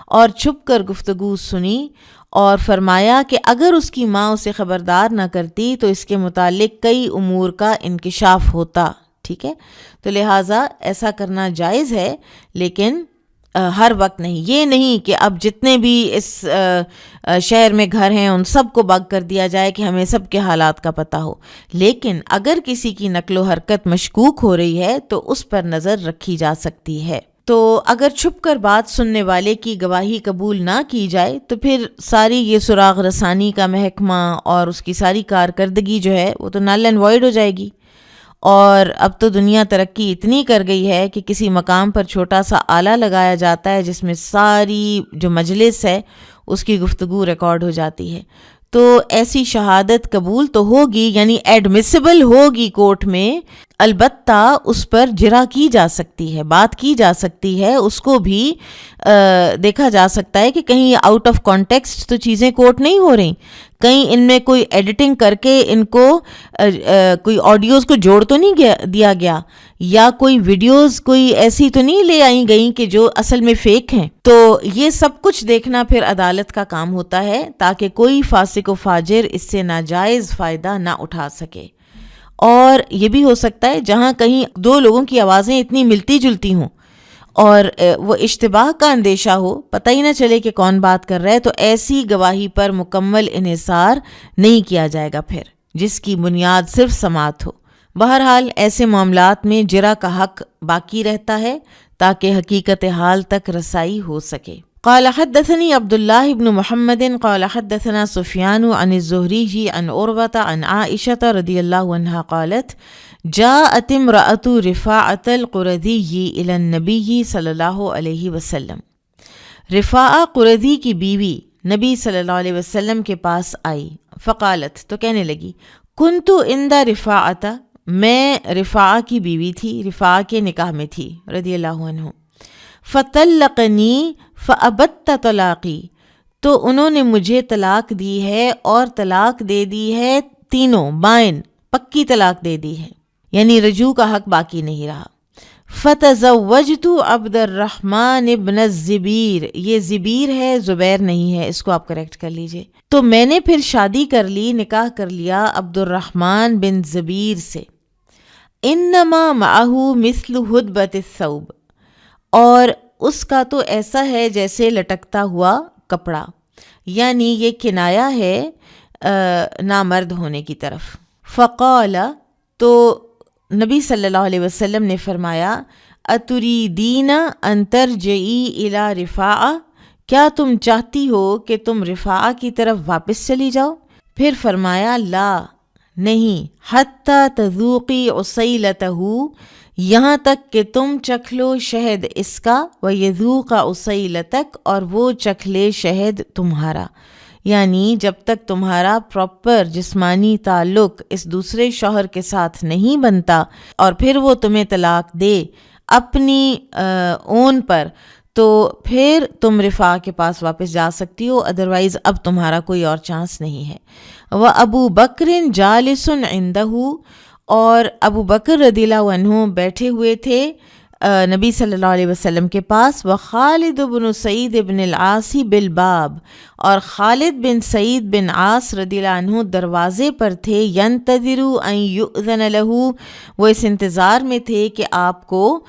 اور چھپ کر گفتگو سنی، اور فرمایا کہ اگر اس کی ماں اسے خبردار نہ کرتی تو اس کے متعلق کئی امور کا انکشاف ہوتا، ٹھیک ہے، تو لہٰذا ایسا کرنا جائز ہے، لیکن ہر وقت نہیں۔ یہ نہیں کہ اب جتنے بھی اس شہر میں گھر ہیں ان سب کو بگ کر دیا جائے کہ ہمیں سب کے حالات کا پتہ ہو، لیکن اگر کسی کی نقل و حرکت مشکوک ہو رہی ہے تو اس پر نظر رکھی جا سکتی ہے۔ تو اگر چھپ کر بات سننے والے کی گواہی قبول نہ کی جائے تو پھر ساری یہ سراغ رسانی کا محکمہ اور اس کی ساری کارکردگی جو ہے وہ تو نل اینڈ وائڈ ہو جائے گی۔ اور اب تو دنیا ترقی اتنی کر گئی ہے کہ کسی مقام پر چھوٹا سا آلہ لگایا جاتا ہے جس میں ساری جو مجلس ہے اس کی گفتگو ریکارڈ ہو جاتی ہے، تو ایسی شہادت قبول تو ہوگی، یعنی ایڈمیسیبل ہوگی کورٹ میں، البتہ اس پر جرح کی جا سکتی ہے، بات کی جا سکتی ہے، اس کو بھی دیکھا جا سکتا ہے کہ کہیں آؤٹ آف کانٹیکسٹ تو چیزیں کوٹ نہیں ہو رہی، کہیں ان میں کوئی ایڈیٹنگ کر کے ان کو کوئی آڈیوز کو جوڑ تو نہیں دیا گیا، یا کوئی ویڈیوز کوئی ایسی تو نہیں لے آئی گئیں کہ جو اصل میں فیک ہیں۔ تو یہ سب کچھ دیکھنا پھر عدالت کا کام ہوتا ہے تاکہ کوئی فاسق و فاجر اس سے ناجائز فائدہ نہ اٹھا سکے۔ اور یہ بھی ہو سکتا ہے جہاں کہیں دو لوگوں کی آوازیں اتنی ملتی جلتی ہوں اور وہ اشتباہ کا اندیشہ ہو، پتہ ہی نہ چلے کہ کون بات کر رہا ہے، تو ایسی گواہی پر مکمل انحصار نہیں کیا جائے گا پھر، جس کی بنیاد صرف سماعت ہو۔ بہرحال ایسے معاملات میں جرح کا حق باقی رہتا ہے تاکہ حقیقت حال تک رسائی ہو سکے۔ قال حدثني عبد الله بن محمد قال حدثنا سفيان عن الزهري عن عروة عن عائشة رضي الله عنها قالت جاءت امرأة رفاعة القرظي إلى النبي صلی اللہ علیہ وسلم، رفاعہ قرظی کی بیوی نبی صلی اللہ علیہ وسلم کے پاس آئی، فقالت، تو کہنے لگی، کنت عند رفاعة، میں رفاع کی بیوی تھی، رفاع کے نکاح میں تھی رضی اللہ عنہ. فطلقنی فابت طلاقی، تو انہوں نے مجھے طلاق دی ہے اور طلاق دے دی ہے تینوں، بائن، پکی طلاق دے دی ہے، یعنی رجوع کا حق باقی نہیں رہا. فتزوجت عبد الرحمن ابن الزبیر، یہ زبیر ہے، زبیر نہیں ہے، اس کو آپ کریکٹ کر لیجئے. تو میں نے پھر شادی کر لی، نکاح کر لیا عبد الرحمن بن زبیر سے. انما معه مثل ہدبۃ الثوب، اور اس کا تو ایسا ہے جیسے لٹکتا ہوا کپڑا، یعنی یہ کنایا ہے نامرد ہونے کی طرف. فقال، تو نبی صلی اللہ علیہ وسلم نے فرمایا، اتریدین ان ترجعی الی رفاعہ، کیا تم چاہتی ہو کہ تم رفاعہ کی طرف واپس چلی جاؤ؟ پھر فرمایا، لا، نہیں، حتی تذوقی عصیلتہ، یہاں تک کہ تم چکھ لو شہد اس کا، ویذوق عصیلتک، اور وہ چکھ لے شہد تمہارا. یعنی جب تک تمہارا پراپر جسمانی تعلق اس دوسرے شوہر کے ساتھ نہیں بنتا اور پھر وہ تمہیں طلاق دے اپنی اون پر، تو پھر تم رفاع کے پاس واپس جا سکتی ہو، ادروائز اب تمہارا کوئی اور چانس نہیں ہے. وابو بکر جالس عندہ، اور ابو بکر رضی اللہ عنہ بیٹھے ہوئے تھے نبی صلی اللہ علیہ وسلم کے پاس. وخالد بن سعید بن العاص بالباب، اور خالد بن سعید بن عاص رضی اللہ عنہ دروازے پر تھے. ینتظر ان یؤذن لہ، وہ اس انتظار میں تھے کہ آپ کو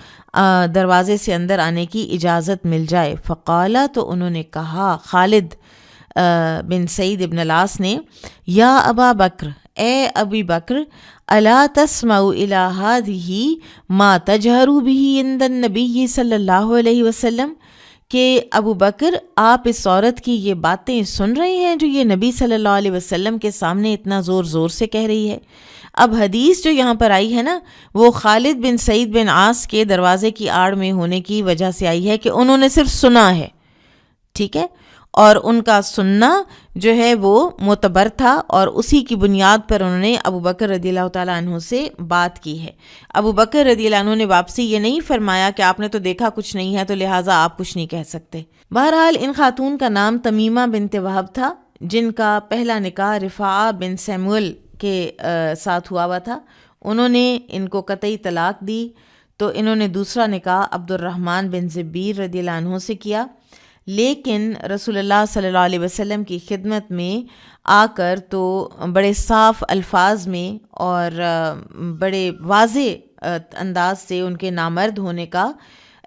دروازے سے اندر آنے کی اجازت مل جائے. فقالا، تو انہوں نے کہا، خالد بن سعید بن العاص نے، یا ابا بکر، اے ابی بکر، الا تسمع الی ہذہ ما تجہر بہ عند النبی صلی اللہ علیہ وسلم، کہ ابو بکر آپ اس عورت کی یہ باتیں سن رہے ہیں جو یہ نبی صلی اللہ علیہ وسلم کے سامنے اتنا زور زور سے کہہ رہی ہے. اب حدیث جو یہاں پر آئی ہے نا، وہ خالد بن سعید بن عاص کے دروازے کی آڑ میں ہونے کی وجہ سے آئی ہے کہ انہوں نے صرف سنا ہے، ٹھیک ہے، اور ان کا سننا جو ہے وہ معتبر تھا، اور اسی کی بنیاد پر انہوں نے ابو بکر رضی اللہ تعالیٰ عنہ سے بات کی ہے. ابو بکر رضی اللہ عنہ نے واپسی یہ نہیں فرمایا کہ آپ نے تو دیکھا کچھ نہیں ہے تو لہٰذا آپ کچھ نہیں کہہ سکتے. بہرحال ان خاتون کا نام تمیمہ بنت وہب تھا، جن کا پہلا نکاح رفاعہ بن سیمول کے ساتھ ہوا تھا. انہوں نے ان کو قطعی طلاق دی، تو انہوں نے دوسرا نکاح عبد الرحمن بن زبیر رضی اللہ عنہ سے کیا. لیکن رسول اللہ صلی اللہ علیہ وسلم کی خدمت میں آ کر تو بڑے صاف الفاظ میں اور بڑے واضح انداز سے ان کے نامرد ہونے کا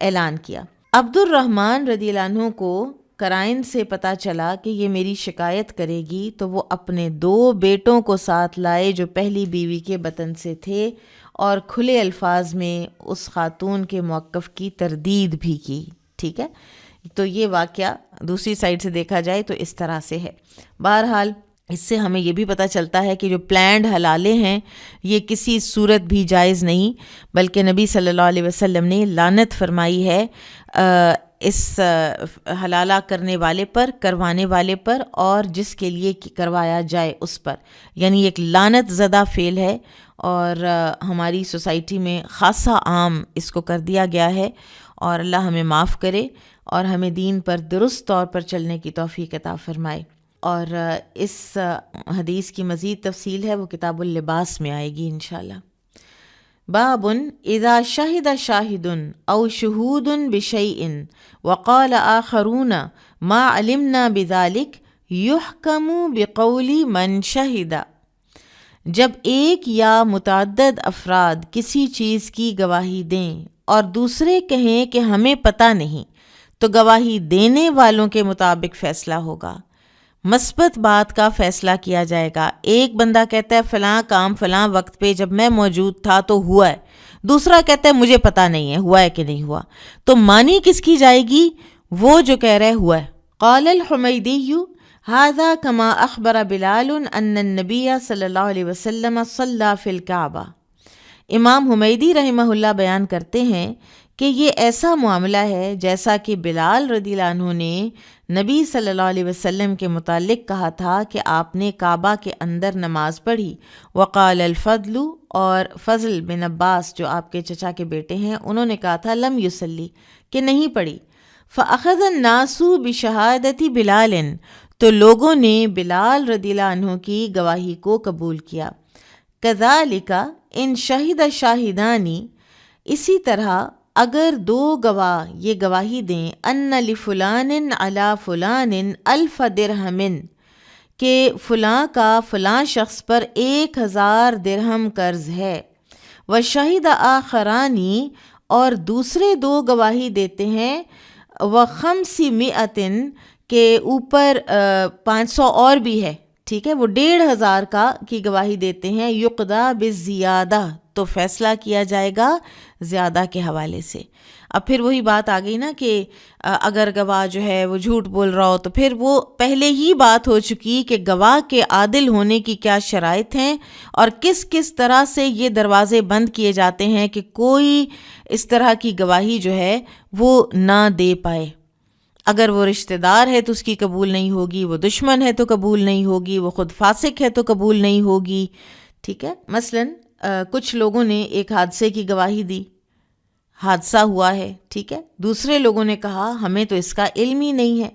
اعلان کیا. عبد الرحمن رضی اللہ عنہ کو قرائن سے پتہ چلا کہ یہ میری شکایت کرے گی، تو وہ اپنے 2 بیٹوں کو ساتھ لائے جو پہلی بیوی کے بطن سے تھے، اور کھلے الفاظ میں اس خاتون کے موقف کی تردید بھی کی. ٹھیک ہے، تو یہ واقعہ دوسری سائڈ سے دیکھا جائے تو اس طرح سے ہے. بہرحال اس سے ہمیں یہ بھی پتہ چلتا ہے کہ جو پلانڈ حلالے ہیں یہ کسی صورت بھی جائز نہیں، بلکہ نبی صلی اللہ علیہ وسلم نے لعنت فرمائی ہے اس حلالہ کرنے والے پر، کروانے والے پر، اور جس کے لیے کروایا جائے اس پر. یعنی ایک لعنت زدہ فعل ہے، اور ہماری سوسائٹی میں خاصا عام اس کو کر دیا گیا ہے. اور اللہ ہمیں معاف کرے اور ہمیں دین پر درست طور پر چلنے کی توفیق عطا فرمائے. اور اس حدیث کی مزید تفصیل ہے وہ کتاب اللباس میں آئے گی انشاءاللہ. باب اذا شہد شاہد او شہود بشیء وقال آخرون ما علمنا بذلک یحکم بقول من شہد. جب ایک یا متعدد افراد کسی چیز کی گواہی دیں اور دوسرے کہیں کہ ہمیں پتہ نہیں، تو گواہی دینے والوں کے مطابق فیصلہ ہوگا، مثبت بات کا فیصلہ کیا جائے گا. ایک بندہ کہتا ہے فلاں کام فلاں وقت پہ جب میں موجود تھا تو ہوا ہے، دوسرا کہتا ہے مجھے پتہ نہیں ہے ہوا ہے کہ نہیں ہوا، تو مانی کس کی جائے گی؟ وہ جو کہہ رہے ہوا ہے. قال الحمیدی هذا كما اخبر بلال ان النبی صلی اللہ علیہ وسلم صلی فی الکعبہ. امام حمیدی رحمہ اللہ بیان کرتے ہیں کہ یہ ایسا معاملہ ہے جیسا کہ بلال رضی اللہ عنہ نے نبی صلی اللہ علیہ وسلم کے متعلق کہا تھا کہ آپ نے کعبہ کے اندر نماز پڑھی. وقال الفضل، اور فضل بن عباس جو آپ کے چچا کے بیٹے ہیں انہوں نے کہا تھا لم یصلی، کہ نہیں پڑھی. فاخذ الناس بشہادت بلال، تو لوگوں نے بلال رضی اللہ عنہ کی گواہی کو قبول کیا. کذالک ان شہد شاہدانی، اسی طرح اگر دو گواہ یہ گواہی دیں ان لفلان علی فلان الف درہم، کہ فلاں کا فلاں شخص پر 1000 درہم قرض ہے. وشہد آخرانی، اور دوسرے دو گواہی دیتے ہیں و500 کے اوپر 500 اور بھی ہے، ٹھیک ہے، وہ 1500 کا کی گواہی دیتے ہیں. یقضی بالزیادہ، تو فیصلہ کیا جائے گا زیادہ کے حوالے سے. اب پھر وہی بات آ گئی نا کہ اگر گواہ جو ہے وہ جھوٹ بول رہا ہو تو پھر وہ پہلے ہی بات ہو چکی کہ گواہ کے عادل ہونے کی کیا شرائط ہیں اور کس کس طرح سے یہ دروازے بند کیے جاتے ہیں کہ کوئی اس طرح کی گواہی جو ہے وہ نہ دے پائے. اگر وہ رشتہ دار ہے تو اس کی قبول نہیں ہوگی، وہ دشمن ہے تو قبول نہیں ہوگی، وہ خود فاسق ہے تو قبول نہیں ہوگی. ٹھیک ہے، مثلاً کچھ لوگوں نے ایک حادثے کی گواہی دی، حادثہ ہوا ہے، ٹھیک ہے، دوسرے لوگوں نے کہا ہمیں تو اس کا علم ہی نہیں ہے،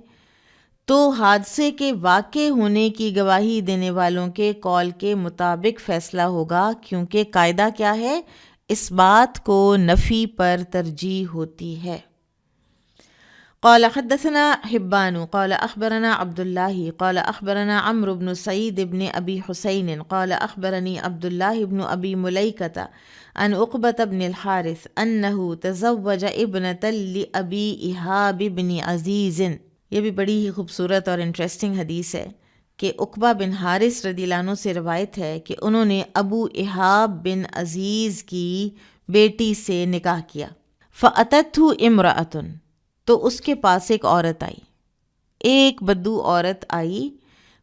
تو حادثے کے واقع ہونے کی گواہی دینے والوں کے قول کے مطابق فیصلہ ہوگا، کیونکہ قاعدہ کیا ہے، اس بات کو نفی پر ترجیح ہوتی ہے. قال حدثنا حبان قال اخبرنا عبد الله قال اخبرنا عمرو بن سعيد بن ابي حسين قال اخبرني عبد الله بن ابي مليكة عن عقبة بن الحارث انه تزوج ابنة لابي ايهاب بن عزيز. یہ بھی بڑی ہی خوبصورت اور انٹرسٹنگ حدیث ہے کہ عقبہ بن حارث رضی اللہ عنہ سے روایت ہے کہ انہوں نے ابو ایہاب بن عزیز کی بیٹی سے نکاح کیا. فأتته امرأة، تو اس کے پاس ایک عورت آئی، ایک بدو عورت آئی.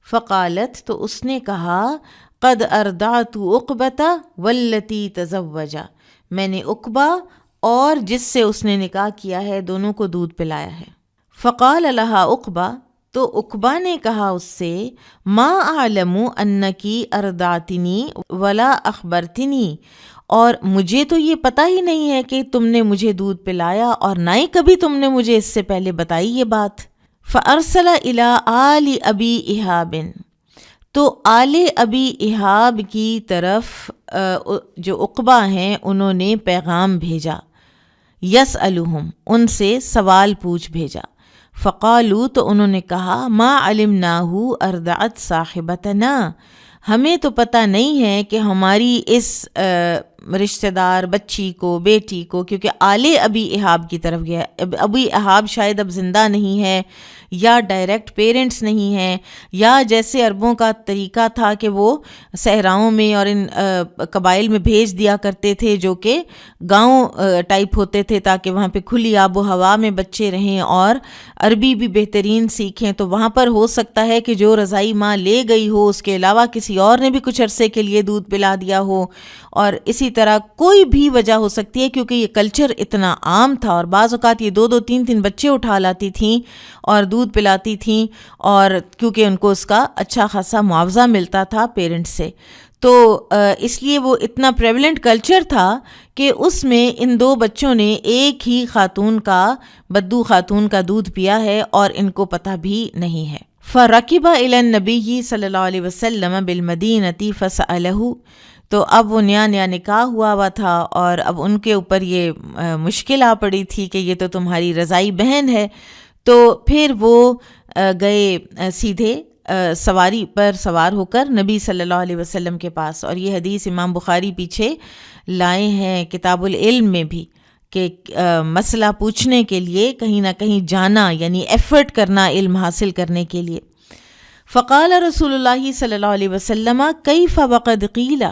فقالت، تو اس نے کہا قد ارضعت عقبہ واللتی تزوجا، میں نے عقبہ اور جس سے اس نے نکاح کیا ہے دونوں کو دودھ پلایا ہے. فقال لها عقبہ، تو عقبہ نے کہا اس سے ما اعلم انکی ارضعتنی ولا اخبرتنی، اور مجھے تو یہ پتہ ہی نہیں ہے کہ تم نے مجھے دودھ پلایا اور نہ ہی کبھی تم نے مجھے اس سے پہلے بتائی یہ بات. فارسل الی آل ابی ایہاب، تو آل ابی ایہاب کی طرف جو عقبہ ہیں انہوں نے پیغام بھیجا. یسألہم، ان سے سوال پوچھ بھیجا. فقالو، تو انہوں نے کہا ما علمناہ ارضعت صاحبتنا، ہمیں تو پتہ نہیں ہے کہ ہماری اس رشتہ دار بچی کو، بیٹی کو، کیونکہ آل ابی ایہاب کی طرف گیا. ابی ایہاب شاید اب زندہ نہیں ہے، یا ڈائریکٹ پیرنٹس نہیں ہیں، یا جیسے عربوں کا طریقہ تھا کہ وہ صحراؤں میں اور ان قبائل میں بھیج دیا کرتے تھے جو کہ گاؤں ٹائپ ہوتے تھے تاکہ وہاں پہ کھلی آب و ہوا میں بچے رہیں اور عربی بھی بہترین سیکھیں. تو وہاں پر ہو سکتا ہے کہ جو رضائی ماں لے گئی ہو اس کے علاوہ کسی اور نے بھی کچھ عرصے کے لیے دودھ پلا دیا ہو، اور اسی طرح کوئی بھی وجہ ہو سکتی ہے کیونکہ یہ کلچر اتنا عام تھا اور بعض اوقات یہ 2-2 3-3 بچے اٹھا لاتی تھیں اور دودھ پلاتی تھیں، اور کیونکہ ان کو اس کا اچھا خاصا معاوضہ ملتا تھا پیرنٹس سے، تو اس لیے وہ اتنا پریولنٹ کلچر تھا کہ اس میں ان 2 بچوں نے ایک ہی خاتون کا، بدو خاتون کا دودھ پیا ہے اور ان کو پتہ بھی نہیں ہے. فرکب الی النبی صلی اللہ علیہ وسلم بالمدینۃ فسألہ، تو اب وہ نیا نکاح ہوا تھا اور اب ان کے اوپر یہ مشکل آ پڑی تھی کہ یہ تو تمہاری رضائی بہن ہے. تو پھر وہ گئے سیدھے سواری پر سوار ہو کر نبی صلی اللہ علیہ وسلم کے پاس. اور یہ حدیث امام بخاری پیچھے لائے ہیں کتاب العلم میں بھی کہ مسئلہ پوچھنے کے لیے کہیں نہ کہیں جانا، یعنی ایفرٹ کرنا علم حاصل کرنے کے لیے. فقال رسول اللہ صلی اللہ علیہ وسلم کیف وقد قیل،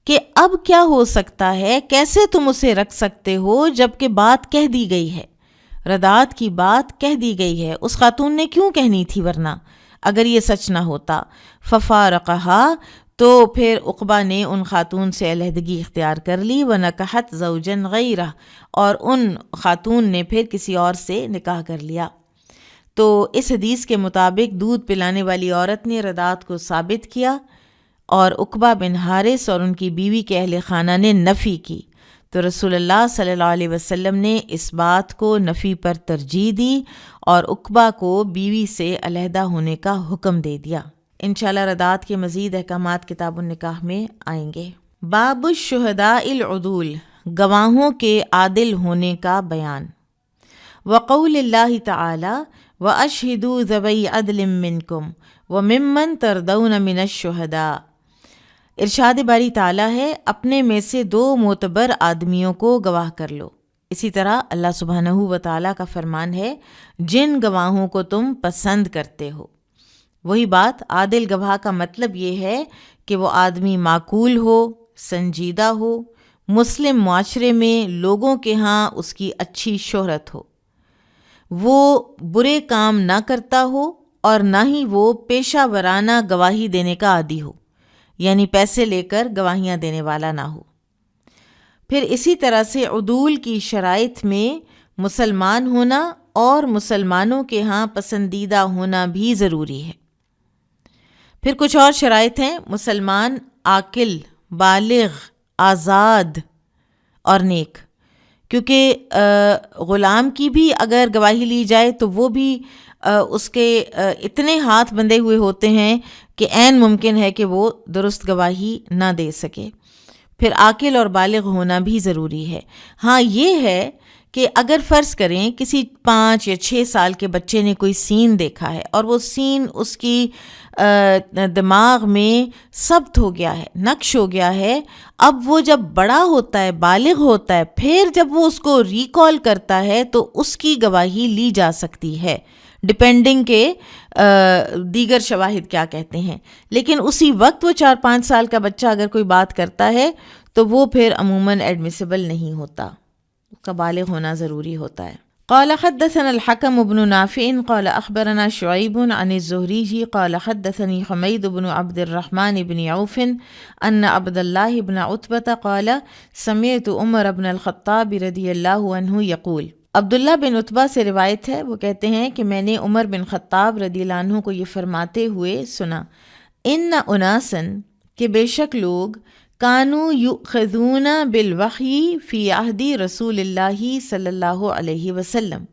کہ اب کیا ہو سکتا ہے، کیسے تم اسے رکھ سکتے ہو جب کہ بات کہہ دی گئی ہے، رضاعت کی بات کہہ دی گئی ہے. اس خاتون نے کیوں کہنی تھی ورنہ اگر یہ سچ نہ ہوتا. ففارقہا، تو پھر عقبہ نے ان خاتون سے علیحدگی اختیار کر لی. ونکحت زوجا غیرہ، اور ان خاتون نے پھر کسی اور سے نکاح کر لیا. تو اس حدیث کے مطابق دودھ پلانے والی عورت نے رضاعت کو ثابت کیا اور عقبہ بن حارث اور ان کی بیوی کے اہل خانہ نے نفی کی، تو رسول اللہ صلی اللہ علیہ وسلم نے اس بات کو نفی پر ترجیح دی اور عقبہ کو بیوی سے علیحدہ ہونے کا حکم دے دیا۔ انشاءاللہ رضاعت کے مزید احکامات کتاب النکاح میں آئیں گے۔ باب الشہداء العدول، گواہوں کے عادل ہونے کا بیان۔ وقول اللہ تعالی وَأَشْهِدُوا ذَوَيْ عَدْلٍ مِّنْكُمْ وَمِمَّنْ تَرْضَوْنَ مِنَ الشُّهَدَاءِ، ارشاد باری تعالیٰ ہے اپنے میں سے 2 معتبر آدمیوں کو گواہ کر لو۔ اسی طرح اللہ سبحانہ و تعالیٰ کا فرمان ہے جن گواہوں کو تم پسند کرتے ہو۔ وہی بات، عادل گواہ کا مطلب یہ ہے کہ وہ آدمی معقول ہو، سنجیدہ ہو، مسلم معاشرے میں لوگوں کے ہاں اس کی اچھی شہرت ہو، وہ برے کام نہ کرتا ہو اور نہ ہی وہ پیشہ ورانہ گواہی دینے کا عادی ہو، یعنی پیسے لے کر گواہیاں دینے والا نہ ہو۔ پھر اسی طرح سے عدول کی شرائط میں مسلمان ہونا اور مسلمانوں کے ہاں پسندیدہ ہونا بھی ضروری ہے۔ پھر کچھ اور شرائط ہیں، مسلمان، عاقل، بالغ، آزاد اور نیک، کیونکہ غلام کی بھی اگر گواہی لی جائے تو وہ بھی اس کے اتنے ہاتھ بندھے ہوئے ہوتے ہیں کہ عین ممکن ہے کہ وہ درست گواہی نہ دے سکے۔ پھر عاقل اور بالغ ہونا بھی ضروری ہے۔ ہاں یہ ہے کہ اگر فرض کریں کسی 5 یا 6 سال کے بچے نے کوئی سین دیکھا ہے اور وہ سین اس کی دماغ میں ثبت ہو گیا ہے، نقش ہو گیا ہے، اب وہ جب بڑا ہوتا ہے، بالغ ہوتا ہے، پھر جب وہ اس کو ریکال کرتا ہے تو اس کی گواہی لی جا سکتی ہے، ڈپینڈنگ کہ دیگر شواہد کیا کہتے ہیں۔ لیکن اسی وقت وہ 4-5 سال کا بچہ اگر کوئی بات کرتا ہے تو وہ پھر عموماً ایڈمیسیبل نہیں ہوتا، اس کا بالغ ہونا ضروری ہوتا ہے۔ قال حدثنا الحكم بن نافع قال أخبرنا شعيب عن الزهري قال حدثني حميد بن عبد الرحمن بن عوف أن عبد الله بن عتبة قال سمعت عمر بن الخطاب رضي الله عنه يقول، عبداللہ بن عتبہ سے روایت ہے، وہ کہتے ہیں کہ میں نے عمر بن خطاب رضی اللہ عنہ کو یہ فرماتے ہوئے سنا، ان اناسن، کہ بے شک لوگ، کانوا یؤخذون بالوحی فی عہد رسول اللہ صلی اللہ علیہ وسلم،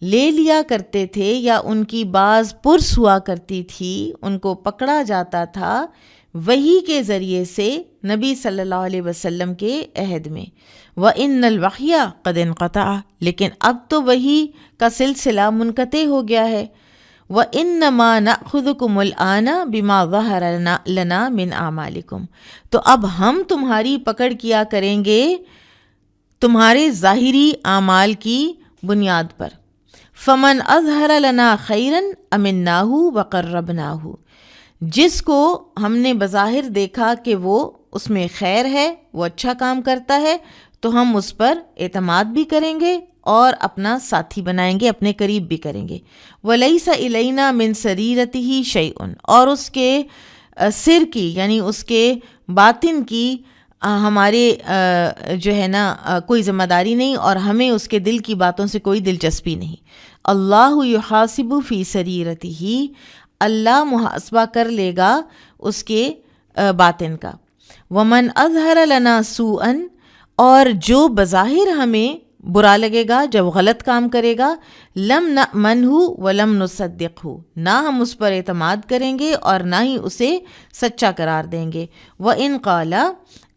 لے لیا کرتے تھے یا ان کی بعض پرس ہوا کرتی تھی، ان کو پکڑا جاتا تھا وحی کے ذریعے سے نبی صلی اللہ علیہ وسلم کے عہد میں۔ وَإِنَّ الْوَحْيَ قَدْ انْقَطَعَ، لیکن اب تو وحی کا سلسلہ منقطع ہو گیا ہے۔ وَإِنَّمَا نَأْخُذُكُمُ الْآنَ بِمَا ظَهَرَ لَنَا مِنْ أَعْمَالِكُمْ، تو اب ہم تمہاری پکڑ کیا کریں گے تمہارے ظاہری اعمال کی بنیاد پر۔ فَمَنْ أَظْهَرَ لَنَا خَيْرًا أَمِنَّاهُ وَقَرَّبْنَاهُ، جس کو ہم نے بظاہر دیکھا کہ وہ اس میں خیر ہے، وہ اچھا کام کرتا ہے، تو ہم اس پر اعتماد بھی کریں گے اور اپنا ساتھی بنائیں گے، اپنے قریب بھی کریں گے۔ وَلَيْسَ إِلَيْنَا مِنْ سَرِيرَتِهِ شَيْءٌ، اور اس کے سر کی یعنی اس کے باطن کی ہمارے جو ہے نا کوئی ذمہ داری نہیں، اور ہمیں اس کے دل کی باتوں سے کوئی دلچسپی نہیں۔ اللہ یحاسب فی سریرتہ، اللہ محاسبہ کر لے گا اس کے باطن کا۔ ومن اظہر لنا سوءا، اور جو بظاہر ہمیں برا لگے گا، جب غلط کام کرے گا، لم نأمنہ ولم نصدقہ، نہ ہم اس پر اعتماد کریں گے اور نہ ہی اسے سچا قرار دیں گے۔ وَإِن قَالَ،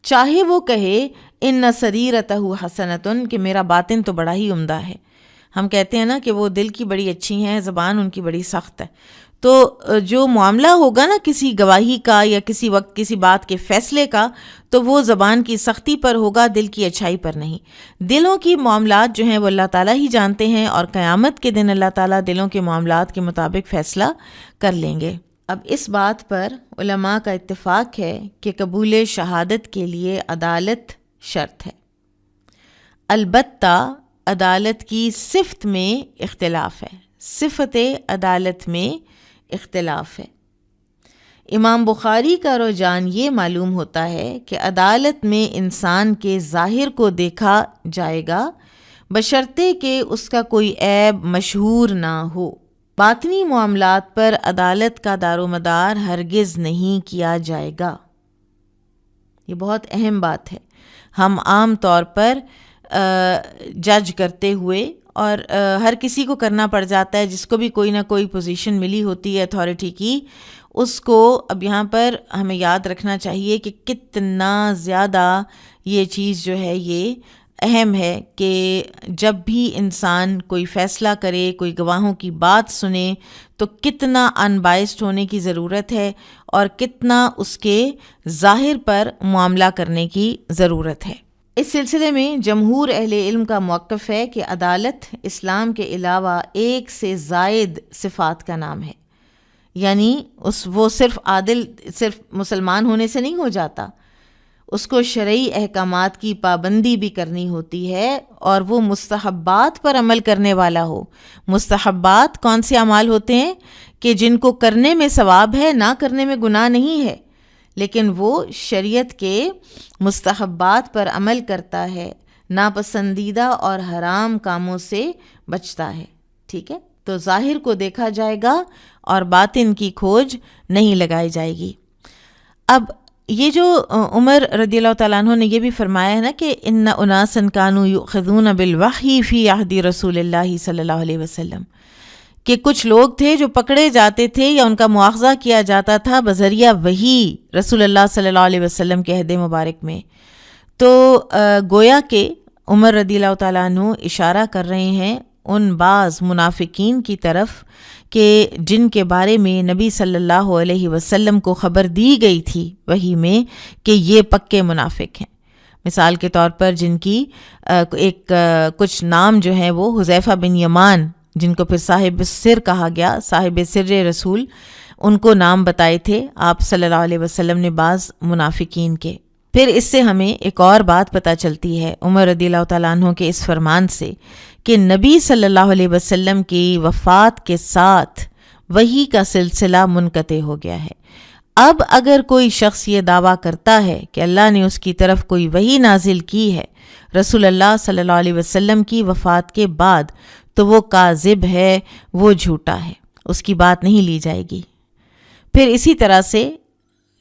چاہے وہ کہے، ان سریرتہ حسنۃ، کہ میرا باطن تو بڑا ہی عمدہ ہے۔ ہم کہتے ہیں نا کہ وہ دل کی بڑی اچھی ہیں، زبان ان کی بڑی سخت ہے، تو جو معاملہ ہوگا نا کسی گواہی کا یا کسی وقت کسی بات کے فیصلے کا، تو وہ زبان کی سختی پر ہوگا، دل کی اچھائی پر نہیں۔ دلوں کی معاملات جو ہیں وہ اللہ تعالیٰ ہی جانتے ہیں، اور قیامت کے دن اللہ تعالیٰ دلوں کے معاملات کے مطابق فیصلہ کر لیں گے۔ اب اس بات پر علماء کا اتفاق ہے کہ قبول شہادت کے لیے عدالت شرط ہے، البتہ عدالت کی صفت میں اختلاف ہے، صفت عدالت میں اختلاف ہے۔ امام بخاری کا رجحان یہ معلوم ہوتا ہے کہ عدالت میں انسان کے ظاہر کو دیکھا جائے گا، بشرطے کہ اس کا کوئی عیب مشہور نہ ہو۔ باطنی معاملات پر عدالت کا دار و مدار ہرگز نہیں کیا جائے گا۔ یہ بہت اہم بات ہے۔ ہم عام طور پر جج کرتے ہوئے، اور ہر کسی کو کرنا پڑ جاتا ہے، جس کو بھی کوئی نہ کوئی پوزیشن ملی ہوتی ہے اتھارٹی کی، اس کو اب یہاں پر ہمیں یاد رکھنا چاہیے کہ کتنا زیادہ یہ چیز جو ہے یہ اہم ہے کہ جب بھی انسان کوئی فیصلہ کرے، کوئی گواہوں کی بات سنے، تو کتنا ان بائسڈ ہونے کی ضرورت ہے اور کتنا اس کے ظاہر پر معاملہ کرنے کی ضرورت ہے۔ اس سلسلے میں جمہور اہل علم کا موقف ہے کہ عدالت اسلام کے علاوہ ایک سے زائد صفات کا نام ہے، یعنی وہ صرف عادل صرف مسلمان ہونے سے نہیں ہو جاتا، اس کو شرعی احکامات کی پابندی بھی کرنی ہوتی ہے، اور وہ مستحبات پر عمل کرنے والا ہو۔ مستحبات کون سے اعمال ہوتے ہیں کہ جن کو کرنے میں ثواب ہے، نہ کرنے میں گناہ نہیں ہے، لیکن وہ شریعت کے مستحبات پر عمل کرتا ہے، ناپسندیدہ اور حرام کاموں سے بچتا ہے۔ ٹھیک ہے، تو ظاہر کو دیکھا جائے گا اور باطن کی کھوج نہیں لگائی جائے گی۔ اب یہ جو عمر رضی اللہ تعالیٰ عنہ نے یہ بھی فرمایا ہے نا کہ ان اناسا کانوا یؤخذون بالوحی فی عہد رسول اللہ صلی اللہ علیہ وسلم، کہ کچھ لوگ تھے جو پکڑے جاتے تھے یا ان کا مواخذہ کیا جاتا تھا بذریعہ وحی رسول اللہ صلی اللہ علیہ وسلم کے عہد مبارک میں۔ تو گویا کہ عمر رضی اللہ تعالیٰ عنہ اشارہ کر رہے ہیں ان بعض منافقین کی طرف کہ جن کے بارے میں نبی صلی اللہ علیہ وسلم کو خبر دی گئی تھی وحی میں کہ یہ پکے منافق ہیں۔ مثال کے طور پر جن کی کچھ نام جو ہیں وہ حذیفہ بن یمان، جن کو پھر صاحب سر کہا گیا، صاحب سر رسول، ان کو نام بتائے تھے آپ صلی اللہ علیہ وسلم نے بعض منافقین کے۔ پھر اس سے ہمیں ایک اور بات پتہ چلتی ہے عمر رضی اللہ تعالیٰ عنہ کے اس فرمان سے کہ نبی صلی اللہ علیہ وسلم کی وفات کے ساتھ وحی کا سلسلہ منقطع ہو گیا ہے۔ اب اگر کوئی شخص یہ دعویٰ کرتا ہے کہ اللہ نے اس کی طرف کوئی وحی نازل کی ہے رسول اللہ صلی اللہ علیہ وسلم کی وفات کے بعد، تو وہ کاذب ہے، وہ جھوٹا ہے، اس کی بات نہیں لی جائے گی۔ پھر اسی طرح سے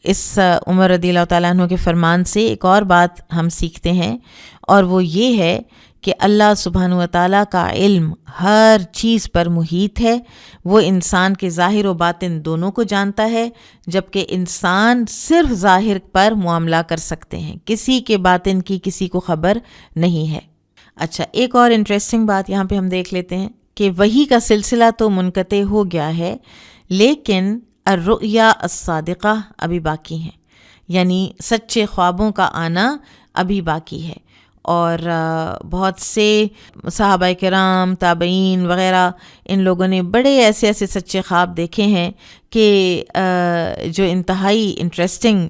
اس عمر رضی اللہ تعالیٰ عنہ کے فرمان سے ایک اور بات ہم سیکھتے ہیں، اور وہ یہ ہے کہ اللہ سبحانہ و تعالیٰ کا علم ہر چیز پر محیط ہے، وہ انسان کے ظاہر و باطن دونوں کو جانتا ہے، جبکہ انسان صرف ظاہر پر معاملہ کر سکتے ہیں، کسی کے باطن کی کسی کو خبر نہیں ہے۔ اچھا، ایک اور انٹرسٹنگ بات یہاں پہ ہم دیکھ لیتے ہیں کہ وحی کا سلسلہ تو منقطع ہو گیا ہے، لیکن الرؤیا الصادقہ ابھی باقی ہیں، یعنی سچے خوابوں کا آنا ابھی باقی ہے۔ اور بہت سے صحابہ کرام، تابعین وغیرہ، ان لوگوں نے بڑے ایسے ایسے سچے خواب دیکھے ہیں کہ جو انتہائی انٹرسٹنگ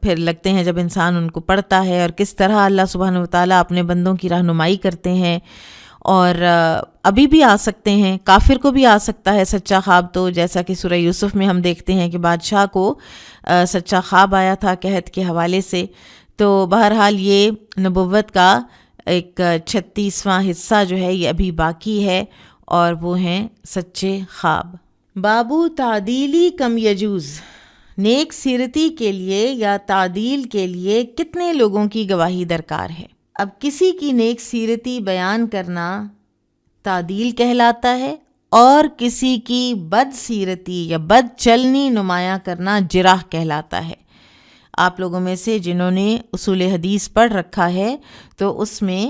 پھر لگتے ہیں جب انسان ان کو پڑھتا ہے، اور کس طرح اللہ سبحانہ وتعالیٰ اپنے بندوں کی رہنمائی کرتے ہیں۔ اور ابھی بھی آ سکتے ہیں، کافر کو بھی آ سکتا ہے سچا خواب، تو جیسا کہ سورہ یوسف میں ہم دیکھتے ہیں کہ بادشاہ کو سچا خواب آیا تھا قحط کے حوالے سے۔ تو بہرحال یہ نبوت کا ایک 36واں حصہ جو ہے یہ ابھی باقی ہے، اور وہ ہیں سچے خواب۔ بابو تعدیلی کم یجوز، نیک سیرتی کے لیے یا تعدیل کے لیے کتنے لوگوں کی گواہی درکار ہے؟ اب کسی کی نیک سیرتی بیان کرنا تعدیل کہلاتا ہے، اور کسی کی بد سیرتی یا بد چلنی نمایاں کرنا جرح کہلاتا ہے۔ آپ لوگوں میں سے جنہوں نے اصول حدیث پڑھ رکھا ہے تو اس میں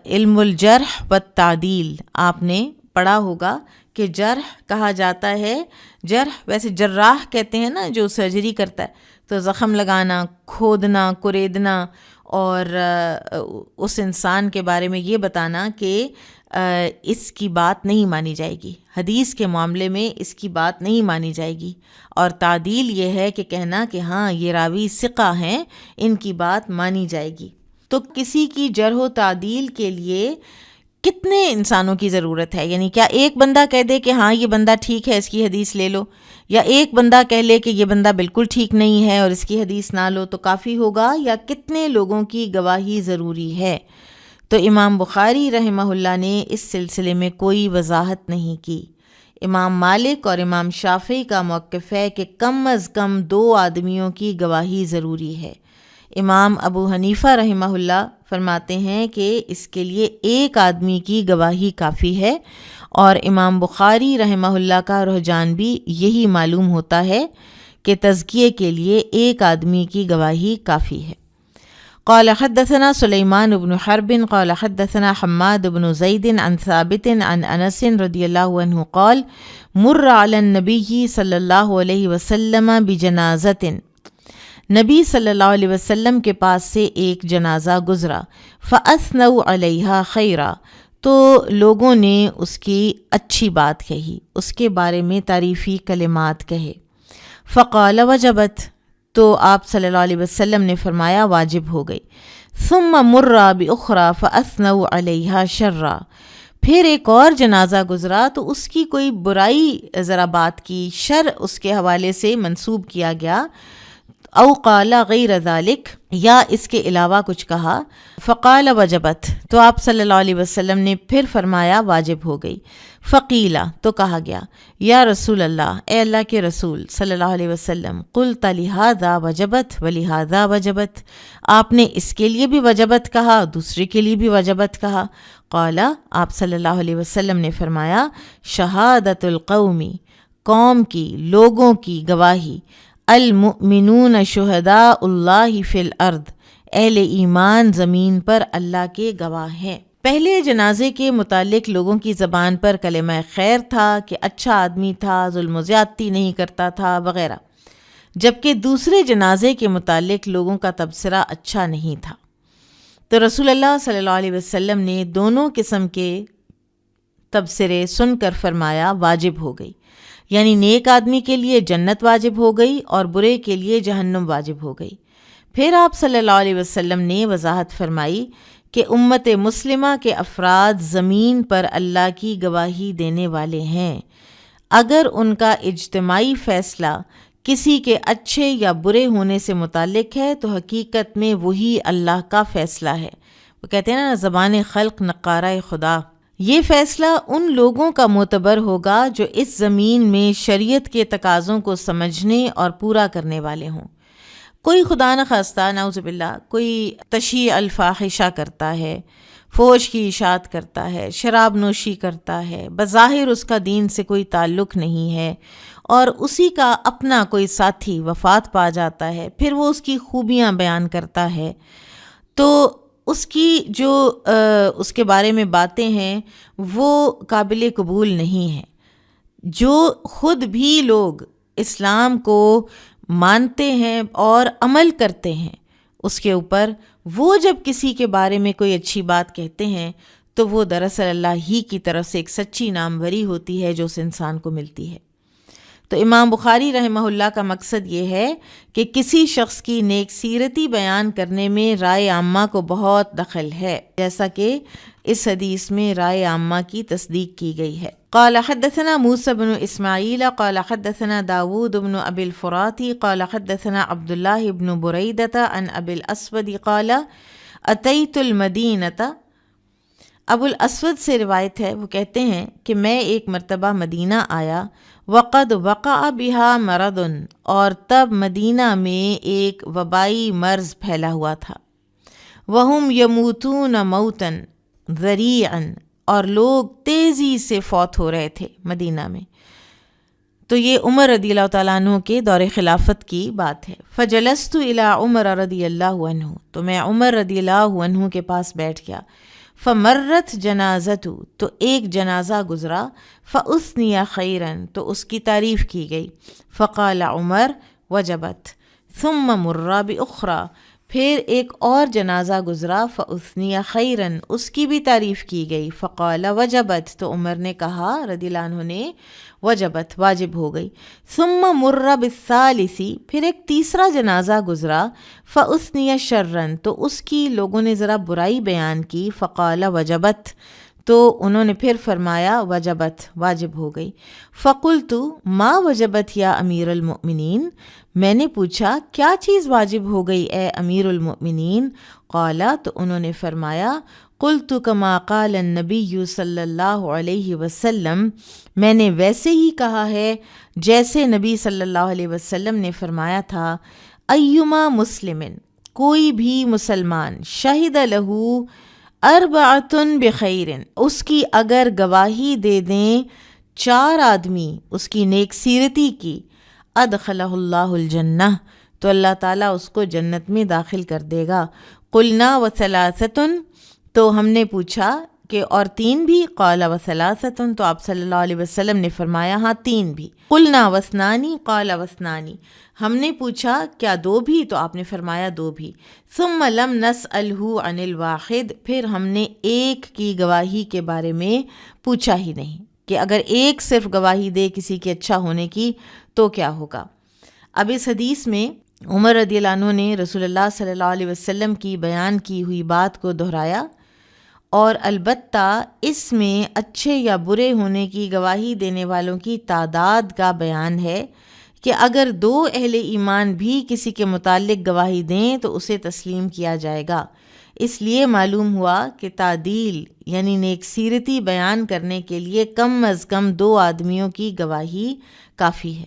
علم الجرح والتعدیل آپ نے پڑھا ہوگا کہ جرح کہا جاتا ہے، جرح ویسے جراح کہتے ہیں نا جو سرجری کرتا ہے، تو زخم لگانا، کھودنا، کریدنا، اور اس انسان کے بارے میں یہ بتانا کہ اس کی بات نہیں مانی جائے گی، حدیث کے معاملے میں اس کی بات نہیں مانی جائے گی۔ اور تعدیل یہ ہے کہ کہنا کہ ہاں یہ راوی ثقہ ہیں، ان کی بات مانی جائے گی۔ تو کسی کی جرح و تعدیل کے لیے کتنے انسانوں کی ضرورت ہے؟ یعنی کیا ایک بندہ کہہ دے کہ ہاں یہ بندہ ٹھیک ہے، اس کی حدیث لے لو، یا ایک بندہ کہہ لے کہ یہ بندہ بالکل ٹھیک نہیں ہے اور اس کی حدیث نہ لو تو کافی ہوگا، یا کتنے لوگوں کی گواہی ضروری ہے؟ تو امام بخاری رحمہ اللہ نے اس سلسلے میں کوئی وضاحت نہیں کی۔ امام مالک اور امام شافعی کا موقف ہے کہ کم از کم 2 آدمیوں کی گواہی ضروری ہے۔ امام ابو حنیفہ رحمہ اللہ فرماتے ہیں کہ اس کے لیے 1 آدمی کی گواہی کافی ہے، اور امام بخاری رحمہ اللہ کا رجحان بھی یہی معلوم ہوتا ہے کہ تزکیے کے لیے 1 آدمی کی گواہی کافی ہے۔ قال حدثنا سلیمان بن حرب قال حدثنا حماد بن زید عن ثابت عن انس رضی اللہ عنہ قال مر علی النبی صلی اللہ علیہ وسلم بجنازۃ، نبی صلی اللہ علیہ وسلم کے پاس سے ایک جنازہ گزرا، فاثنوا علیہا خیرا، تو لوگوں نے اس کی اچھی بات کہی، اس کے بارے میں تعریفی کلمات کہے۔ فقال وجبت، تو آپ صلی اللہ علیہ وسلم نے فرمایا واجب ہو گئی۔ ثم مر باخری فاثنوا علیہا شرا، پھر ایک اور جنازہ گزرا تو اس کی کوئی برائی ذرا بات کی، شر اس کے حوالے سے منسوب کیا گیا، او قال غیر ذالک، یا اس کے علاوہ کچھ کہا۔ فقال وجبت، تو آپ صلی اللہ علیہ وسلم نے پھر فرمایا واجب ہو گئی۔ فقیلا، تو کہا گیا یا رسول اللہ، اے اللہ کے رسول صلی اللہ علیہ وسلم، قلت لہذا وجبت ولہذا وجبت، آپ نے اس کے لیے بھی وجبت کہا، دوسرے کے لیے بھی وجبت کہا۔ قال، آپ صلی اللہ علیہ وسلم نے فرمایا شہادت القومی، قوم کی، لوگوں کی گواہی، المؤمنون شہداء اللہ فی الارض، اہل ایمان زمین پر اللہ کے گواہ ہیں۔ پہلے جنازے کے متعلق لوگوں کی زبان پر کلمہ خیر تھا کہ اچھا آدمی تھا، ظلم و زیادتی نہیں کرتا تھا وغیرہ، جبکہ دوسرے جنازے کے متعلق لوگوں کا تبصرہ اچھا نہیں تھا۔ تو رسول اللہ صلی اللہ علیہ وسلم نے دونوں قسم کے تبصرے سن کر فرمایا واجب ہو گئی، یعنی نیک آدمی کے لیے جنت واجب ہو گئی اور برے کے لیے جہنم واجب ہو گئی۔ پھر آپ صلی اللہ علیہ وسلم نے وضاحت فرمائی کہ امت مسلمہ کے افراد زمین پر اللہ کی گواہی دینے والے ہیں، اگر ان کا اجتماعی فیصلہ کسی کے اچھے یا برے ہونے سے متعلق ہے تو حقیقت میں وہی اللہ کا فیصلہ ہے۔ وہ کہتے ہیں نا زبان خلق نقارہ خدا، یہ فیصلہ ان لوگوں کا معتبر ہوگا جو اس زمین میں شریعت کے تقاضوں کو سمجھنے اور پورا کرنے والے ہوں۔ کوئی خدا نخواستہ نعوذ باللہ کوئی تشیع الفاحشہ کرتا ہے، فحش کی اشاعت کرتا ہے، شراب نوشی کرتا ہے، بظاہر اس کا دین سے کوئی تعلق نہیں ہے، اور اسی کا اپنا کوئی ساتھی وفات پا جاتا ہے، پھر وہ اس کی خوبیاں بیان کرتا ہے، تو اس کی جو اس کے بارے میں باتیں ہیں وہ قابل قبول نہیں ہیں۔ جو خود بھی لوگ اسلام کو مانتے ہیں اور عمل کرتے ہیں اس کے اوپر، وہ جب کسی کے بارے میں کوئی اچھی بات کہتے ہیں تو وہ دراصل اللہ ہی کی طرف سے ایک سچی ناموری ہوتی ہے جو اس انسان کو ملتی ہے۔ تو امام بخاری رحمہ اللہ کا مقصد یہ ہے کہ کسی شخص کی نیک سیرتی بیان کرنے میں رائے عامہ کو بہت دخل ہے، جیسا کہ اس حدیث میں رائے عامہ کی تصدیق کی گئی ہے۔ قال حدثنا موسى بن اسماعیل قال حدثنا داود بن ابی الفرات قال حدثنا عبد الله بن بریدة عن ابی الاسود قال اتیت المدینة، ابو الاسود سے روایت ہے، وہ کہتے ہیں کہ میں ایک مرتبہ مدینہ آیا، وقد وقع بها مرض، اور تب مدینہ میں ایک وبائی مرض پھیلا ہوا تھا، وہم یموتون موتا ذریعا، اور لوگ تیزی سے فوت ہو رہے تھے مدینہ میں۔ تو یہ عمر رضی اللہ تعالیٰ عنہ کے دور خلافت کی بات ہے۔ فجلست الی عمر رضی اللہ عنہ، تو میں عمر رضی اللہ عنہ کے پاس بیٹھ گیا۔ فمرت جنازت، تو ایک جنازہ گزرا، فاثنی خیرا، تو اس کی تعریف کی گئی۔ فقال عمر وجبت، ثم مر باخری، پھر ایک اور جنازہ گزرا، فاثنی خیرا، اس کی بھی تعریف کی گئی۔ فقال وجبت، تو عمر نے کہا رضی اللہ عنہ نے وجبت، واجب ہو گئی۔ ثم مر بالثالث، پھر ایک تیسرا جنازہ گزرا، فاثنی شرا، تو اس کی لوگوں نے ذرا برائی بیان کی۔ فقال وجبت، تو انہوں نے پھر فرمایا وجبت، واجب ہو گئی۔ فقلت ما وجبت یا امیر المؤمنین، میں نے پوچھا کیا چیز واجب ہو گئی اے امیر المؤمنین؟ قال، تو انہوں نے فرمایا قلت کما قال النبی صلی اللہ علیہ وسلم، میں نے ویسے ہی کہا ہے جیسے نبی صلی اللہ علیہ وسلم نے فرمایا تھا، ایما مسلمن، کوئی بھی مسلمان، شہد لہو اربعۃ بخیر، اس کی اگر گواہی دے دیں 4 آدمی اس کی نیک سیرتی کی، ادخلہ اللہ الجنہ، تو اللہ تعالیٰ اس کو جنت میں داخل کر دے گا۔ قلنا وثلاثۃ، تو ہم نے پوچھا کہ اور 3 بھی؟ قال وثلاثۃ، تو آپ صلی اللہ علیہ وسلم نے فرمایا ہاں 3 بھی۔ قلنا واثنان، قال واثنان، ہم نے پوچھا کیا 2 بھی؟ تو آپ نے فرمایا 2 بھی۔ ثم لم نسألہ عن الواحد، پھر ہم نے ایک کی گواہی کے بارے میں پوچھا ہی نہیں کہ اگر ایک صرف گواہی دے کسی کے اچھا ہونے کی تو کیا ہوگا۔ اب اس حدیث میں عمر رضی اللہ عنہ نے رسول اللہ صلی اللہ علیہ وسلم کی بیان کی ہوئی بات کو دہرایا، اور البتہ اس میں اچھے یا برے ہونے کی گواہی دینے والوں کی تعداد کا بیان ہے کہ اگر 2 اہل ایمان بھی کسی کے متعلق گواہی دیں تو اسے تسلیم کیا جائے گا۔ اس لیے معلوم ہوا کہ تعدیل یعنی نیک سیرتی بیان کرنے کے لیے کم از کم 2 آدمیوں کی گواہی کافی ہے۔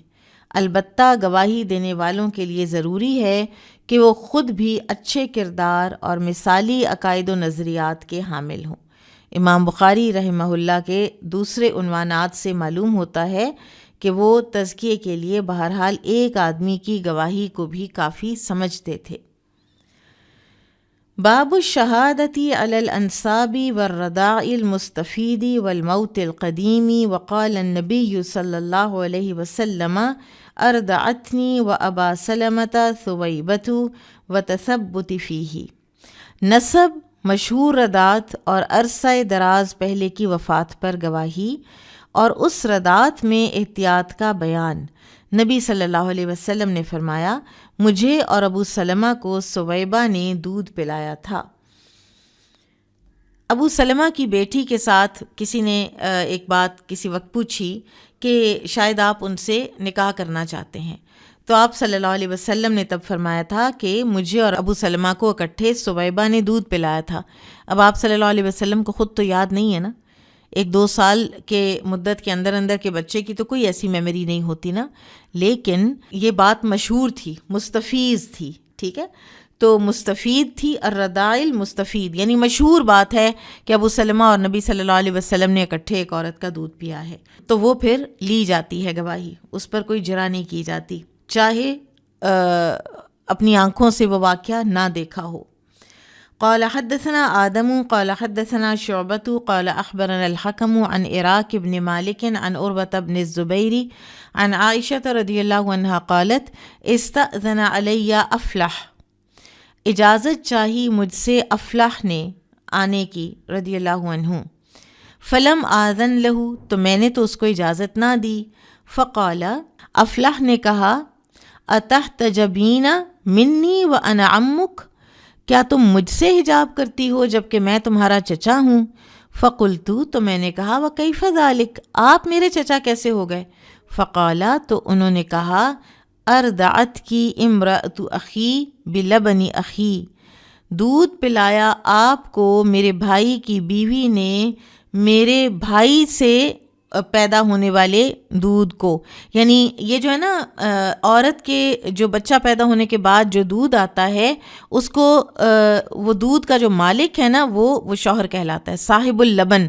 البتہ گواہی دینے والوں کے لیے ضروری ہے کہ وہ خود بھی اچھے کردار اور مثالی عقائد و نظریات کے حامل ہوں۔ امام بخاری رحمہ اللہ کے دوسرے عنوانات سے معلوم ہوتا ہے کہ وہ تزکیے کے لیے بہرحال ایک آدمی کی گواہی کو بھی کافی سمجھتے تھے۔ باب الشہادتی علی الانصاب والرداع المستفید والموت القدیم، وقال النبی صلی اللہ علیہ وسلم اردعتنی وابا سلمۃ ثویبۃ وتثبت فیہ۔ نسب، مشہور ردات اور عرصہ دراز پہلے کی وفات پر گواہی، اور اس ردات میں احتیاط کا بیان۔ نبی صلی اللہ علیہ وسلم نے فرمایا مجھے اور ابو سلمہ کو ثویبہ نے دودھ پلایا تھا۔ ابو سلمہ کی بیٹی کے ساتھ کسی نے ایک بات کسی وقت پوچھی کہ شاید آپ ان سے نکاح کرنا چاہتے ہیں، تو آپ صلی اللہ علیہ وسلم نے تب فرمایا تھا کہ مجھے اور ابو سلمہ کو اکٹھے ثویبہ نے دودھ پلایا تھا۔ اب آپ صلی اللہ علیہ وسلم کو خود تو یاد نہیں ہے نا، 1-2 سال کے مدت کے اندر کے بچے کی تو کوئی ایسی میموری نہیں ہوتی نا، لیکن یہ بات مشہور تھی، مستفیض تھی، ٹھیک ہے، تو مستفید تھی، الرضاع مستفید، یعنی مشہور بات ہے کہ ابو سلمہ اور نبی صلی اللہ علیہ وسلم نے اکٹھے ایک عورت کا دودھ پیا ہے، تو وہ پھر لی جاتی ہے گواہی، اس پر کوئی جرح نہیں کی جاتی، چاہے اپنی آنکھوں سے وہ واقعہ نہ دیکھا ہو۔ قال حدثنا آدم قال حدثنا شعبة قال أخبرنا الحكم عن إراك بن مالك عن عروة بن الزبير عن عائشة رضي الله عنها قالت استأذن علي أفلح، اجازت چاہی مجھ سے افلح نے آنے کی رضی اللہ عنہ، فلم آذن له، تو میں نے تو اس کو اجازت نہ دی، فقال، افلح نے کہا اتحتجبین منی وانا عمک، کیا تم مجھ سے حجاب کرتی ہو جبکہ میں تمہارا چچا ہوں؟ فقلت، تو میں نے کہا وکیف ذالک، آپ میرے چچا کیسے ہو گئے؟ فقالا، تو انہوں نے کہا اردعت کی امرأۃ اخی بلبن اخی، دودھ پلایا آپ کو میرے بھائی کی بیوی نے میرے بھائی سے پیدا ہونے والے دودھ کو، یعنی یہ جو ہے نا عورت کے جو بچہ پیدا ہونے کے بعد جو دودھ آتا ہے اس کو وہ دودھ کا جو مالک ہے نا وہ شوہر کہلاتا ہے، صاحب اللبن،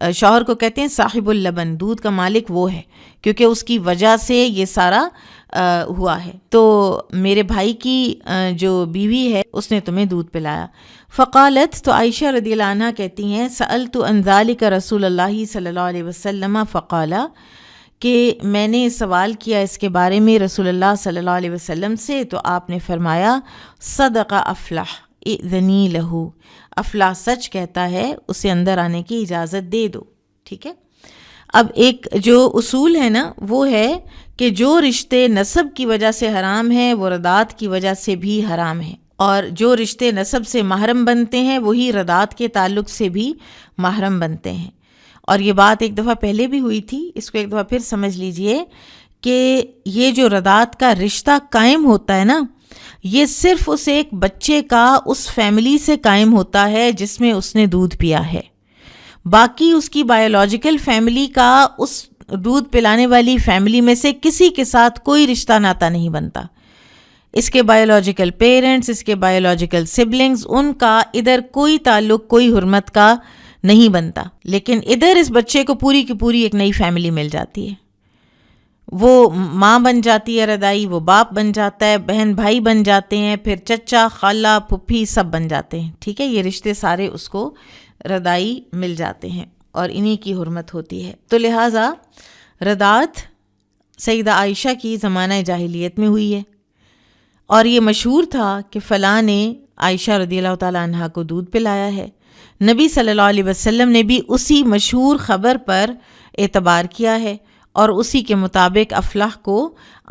شوہر کو کہتے ہیں صاحب اللبن، دودھ کا مالک وہ ہے، کیونکہ اس کی وجہ سے یہ سارا ہوا ہے۔ تو میرے بھائی کی جو بیوی ہے اس نے تمہیں دودھ پلایا۔ فقالت، تو عائشہ رضی اللہ عنہ کہتی ہیں سألت عن ذلک رسول اللہ صلی اللہ علیہ وسلم فقالا، کہ میں نے سوال کیا اس کے بارے میں رسول اللہ صلی اللہ علیہ وسلم سے، تو آپ نے فرمایا صدق افلح اذنی لہو، افلاح سچ کہتا ہے، اسے اندر آنے کی اجازت دے دو، ٹھیک ہے۔ اب ایک جو اصول ہے نا وہ ہے کہ جو رشتے نسب کی وجہ سے حرام ہیں وہ ردات کی وجہ سے بھی حرام ہیں، اور جو رشتے نسب سے محرم بنتے ہیں وہی رضاعت کے تعلق سے بھی محرم بنتے ہیں۔ اور یہ بات ایک دفعہ پہلے بھی ہوئی تھی، اس کو ایک دفعہ پھر سمجھ لیجئے کہ یہ جو رضاعت کا رشتہ قائم ہوتا ہے نا، یہ صرف اس ایک بچے کا اس فیملی سے قائم ہوتا ہے جس میں اس نے دودھ پیا ہے۔ باقی اس کی بایولوجیکل فیملی کا اس دودھ پلانے والی فیملی میں سے کسی کے ساتھ کوئی رشتہ ناتا نہیں بنتا۔ اس کے بایولوجیکل پیرنٹس، اس کے بایولوجیکل سبلنگز، ان کا ادھر کوئی تعلق، کوئی حرمت کا نہیں بنتا۔ لیکن ادھر اس بچے کو پوری کی پوری ایک نئی فیملی مل جاتی ہے، وہ ماں بن جاتی ہے رضائی، وہ باپ بن جاتا ہے، بہن بھائی بن جاتے ہیں، پھر چچا، خالہ، پھپھی سب بن جاتے ہیں، ٹھیک ہے۔ یہ رشتے سارے اس کو رضائی مل جاتے ہیں اور انہی کی حرمت ہوتی ہے۔ تو لہٰذا رضاعت سیدہ عائشہ کی زمانہ جاہلیت میں ہوئی ہے، اور یہ مشہور تھا کہ فلاں نے عائشہ رضی اللہ تعالیٰ عنہا کو دودھ پلایا ہے۔ نبی صلی اللہ علیہ وسلم نے بھی اسی مشہور خبر پر اعتبار کیا ہے اور اسی کے مطابق افلاح کو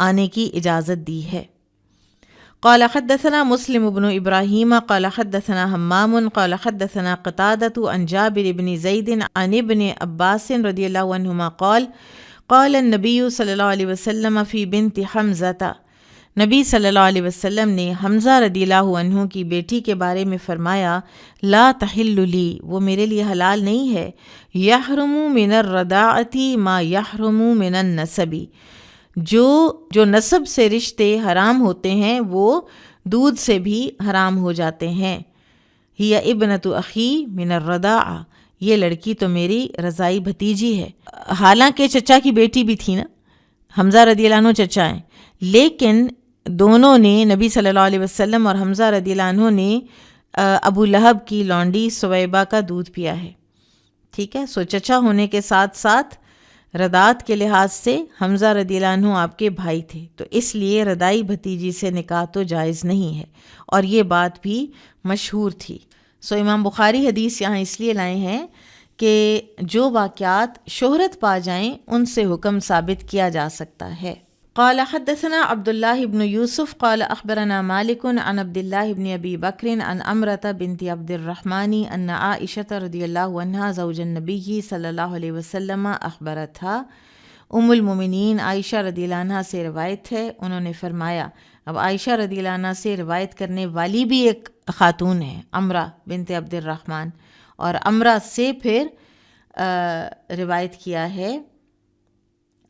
آنے کی اجازت دی ہے۔ قال حدثنا مسلم بن ابراہیم قال حدثنا حمام قال حدثنا قتادۃ عن جابر بن زید عن ابن عباس رضی اللہ عنہما قال قال النبی صلی اللہ علیہ وسلم فی بنت حمزہ، نبی صلی اللہ علیہ وسلم نے حمزہ رضی اللہ عنہ کی بیٹی کے بارے میں فرمایا، لا تحل لی، وہ میرے لیے حلال نہیں ہے، یحرم من الرضاعۃ ما یحرم من النسب، جو نسب سے رشتے حرام ہوتے ہیں وہ دودھ سے بھی حرام ہو جاتے ہیں۔ ہی ابنۃ اخی من الرضاعہ، یہ لڑکی تو میری رضائی بھتیجی ہے۔ حالانکہ چچا کی بیٹی بھی تھی نا، حمزہ رضی اللہ عنہ چچا ہیں، لیکن دونوں نے، نبی صلی اللہ علیہ وسلم اور حمزہ رضی اللہ عنہ نے ابو لہب کی لونڈی سویبہ کا دودھ پیا ہے، ٹھیک ہے۔ سو چچا ہونے کے ساتھ ساتھ رضاعت کے لحاظ سے حمزہ رضی اللہ عنہ آپ کے بھائی تھے، تو اس لیے رضائی بھتیجی سے نکاح تو جائز نہیں ہے، اور یہ بات بھی مشہور تھی۔ سو امام بخاری حدیث یہاں اس لیے لائے ہیں کہ جو واقعات شہرت پا جائیں ان سے حکم ثابت کیا جا سکتا ہے۔ قال حدثنا عبد الله بن يوسف قال اخبرنا مالك عن عبد الله بن ابي بكر عن امرة بنت عبد الرحمن ان عائشة رضي الله عنها زوج النبي صلی اللہ علیہ وسلم اخبرتها، ام المومنین عائشہ رضی اللہ عنہ سے روایت ہے، انہوں نے فرمایا، اب عائشہ رضی اللہ عنہ سے روایت کرنے والی بھی ایک خاتون ہے، امرہ بنت عبد الرحمن، اور امرہ سے پھر روایت کیا ہے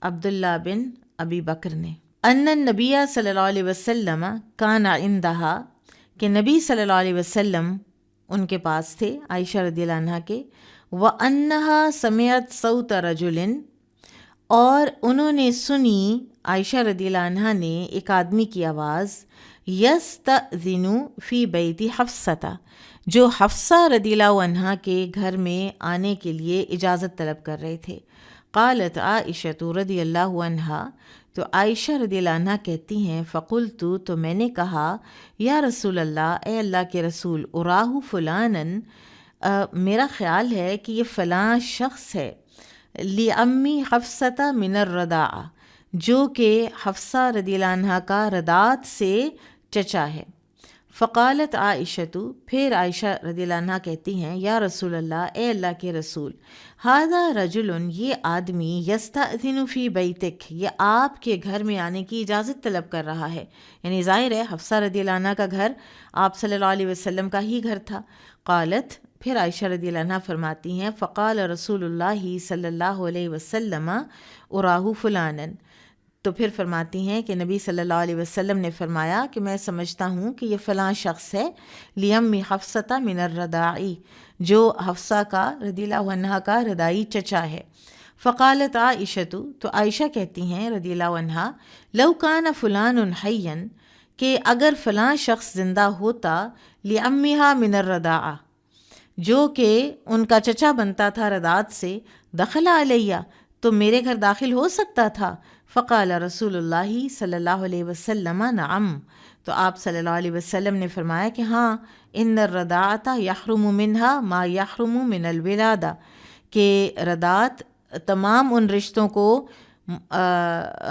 عبداللہ بن ابی بکر نے، ان النبی صلی اللہ علیہ وسلم کان عندہا، کہ نبی صلی اللہ علیہ وسلم ان کے پاس تھے، عائشہ رضی اللہ عنہ کے، وانہا سمعت صوت رجل، اور انہوں نے سنی، عائشہ رضی اللہ عنہ نے، ایک آدمی کی آواز، یستأذن فی بیت حفصہ، جو حفصہ رضی اللہ عنہ کے گھر میں آنے کے لیے اجازت طلب کر رہے تھے۔ قالت عائشہ رضی اللہ عنہا، تو عائشہ رضی اللہ عنہ کہتی ہیں، فقلت، تو میں نے کہا، یا رسول اللہ، اے اللہ کے رسول، اراہ فلانا، میرا خیال ہے کہ یہ فلاں شخص ہے، لأمی حفصہ من الرضاعہ، جو کہ حفصہ رضی اللہ عنہ کا رضاعت سے چچا ہے۔ فقالت عائشہ، پھر عائشہ رضی اللہ عنہ کہتی ہیں، یا رسول اللہ، اے اللہ کے رسول، ھذا رجل، یہ آدمی، یستأذن فی بیتک، یہ آپ کے گھر میں آنے کی اجازت طلب کر رہا ہے، یعنی ظاہر ہے حفصہ رضی اللہ عنہ کا گھر آپ صلی اللہ علیہ وسلم کا ہی گھر تھا۔ قالت، پھر عائشہ رضی اللہ عنہ فرماتی ہیں، فقال رسول اللہ صلی اللہ علیہ وسلم اراہ فلانا، تو پھر فرماتی ہیں کہ نبی صلی اللہ علیہ وسلم نے فرمایا کہ میں سمجھتا ہوں کہ یہ فلاں شخص ہے، لیمی حفصہ من الرضاعی، جو حفصہ کا رضی اللہ عنہ کا رضائی چچا ہے۔ فقالت عائشہ، تو عائشہ کہتی ہیں رضی اللہ عنہ، لو کان فلان حیا، کہ اگر فلاں شخص زندہ ہوتا، لیمہا من الرضاعہ، جو کہ ان کا چچا بنتا تھا رضاعت سے، دخل علیہ، تو میرے گھر داخل ہو سکتا تھا۔ فقال رسول اللہ صلی اللہ علیہ وسلم نعم، تو آپ صلی اللہ علیہ وسلم نے فرمایا کہ ہاں، ان الرضاعۃ یحرم منہا ما یحرم من الولادہ، کہ رضاعت تمام ان رشتوں کو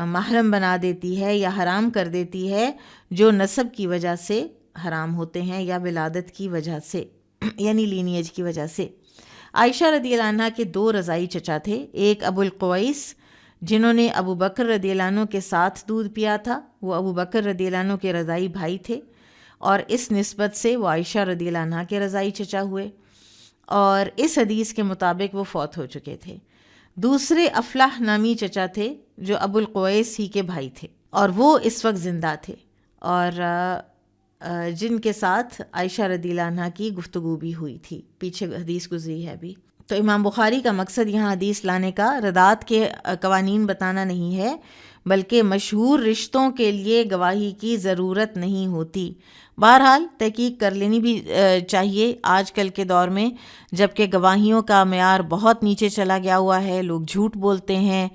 محرم بنا دیتی ہے یا حرام کر دیتی ہے جو نسب کی وجہ سے حرام ہوتے ہیں یا ولادت کی وجہ سے یعنی لینیج کی وجہ سے۔ عائشہ رضی اللہ عنہ کے 2 رضائی چچا تھے، ایک ابو القویس جنہوں نے ابو بکر رضی اللہ عنہ کے ساتھ دودھ پیا تھا، وہ ابو بکر رضی اللہ عنہ کے رضائی بھائی تھے اور اس نسبت سے وہ عائشہ رضی اللہ عنہ کے رضائی چچا ہوئے، اور اس حدیث کے مطابق وہ فوت ہو چکے تھے۔ دوسرے افلاح نامی چچا تھے جو ابو القویس ہی کے بھائی تھے، اور وہ اس وقت زندہ تھے اور جن کے ساتھ عائشہ رضی اللہ عنہ کی گفتگو بھی ہوئی تھی، پیچھے حدیث گزری ہے ابھی۔ تو امام بخاری کا مقصد یہاں حدیث لانے کا رضاعت کے قوانین بتانا نہیں ہے، بلکہ مشہور رشتوں کے لیے گواہی کی ضرورت نہیں ہوتی۔ بہرحال تحقیق کر لینی بھی چاہیے آج کل کے دور میں، جب کہ گواہیوں کا معیار بہت نیچے چلا گیا ہوا ہے، لوگ جھوٹ بولتے ہیں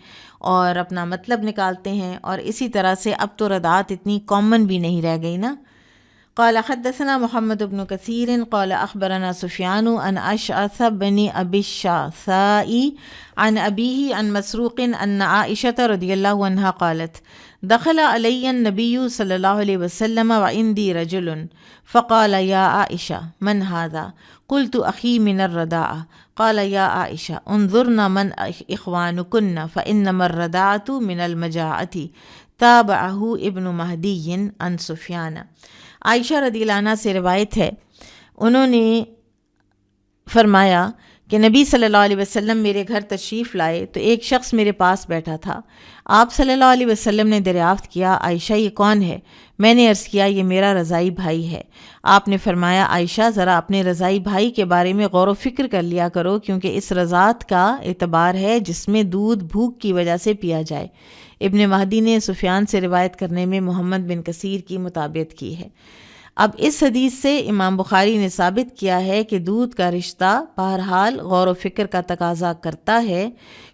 اور اپنا مطلب نکالتے ہیں، اور اسی طرح سے اب تو رضاعت اتنی کامن بھی نہیں رہ گئی نا۔ قال حدثنا محمد بن كثير قال أخبرنا سفيان عن أشعث بن أبي الشعثاء عن أبيه عن مسروق أن عائشة رضي الله عنها قالت دخل علي النبي صلى الله عليه وسلم وعندي رجل فقال يا عائشة من هذا؟ قلت أخي من الرضاعة. قال يا عائشة انظرن من إخوانكن فإنما الرضاعة من المجاعة. تابعه ابن مہدی عن سفیان۔ عائشہ رضی اللہ عنہ سے روایت ہے، انہوں نے فرمایا کہ نبی صلی اللہ علیہ وسلم میرے گھر تشریف لائے تو ایک شخص میرے پاس بیٹھا تھا۔ آپ صلی اللہ علیہ وسلم نے دریافت کیا، عائشہ یہ کون ہے؟ میں نے عرض کیا یہ میرا رضائی بھائی ہے۔ آپ نے فرمایا عائشہ ذرا اپنے رضائی بھائی کے بارے میں غور و فکر کر لیا کرو، کیونکہ اس رضاعت کا اعتبار ہے جس میں دودھ بھوک کی وجہ سے پیا جائے۔ ابن مہدی نے سفیان سے روایت کرنے میں محمد بن کثیر کی مطابقت کی ہے۔ اب اس حدیث سے امام بخاری نے ثابت کیا ہے کہ دودھ کا رشتہ بہرحال غور و فکر کا تقاضا کرتا ہے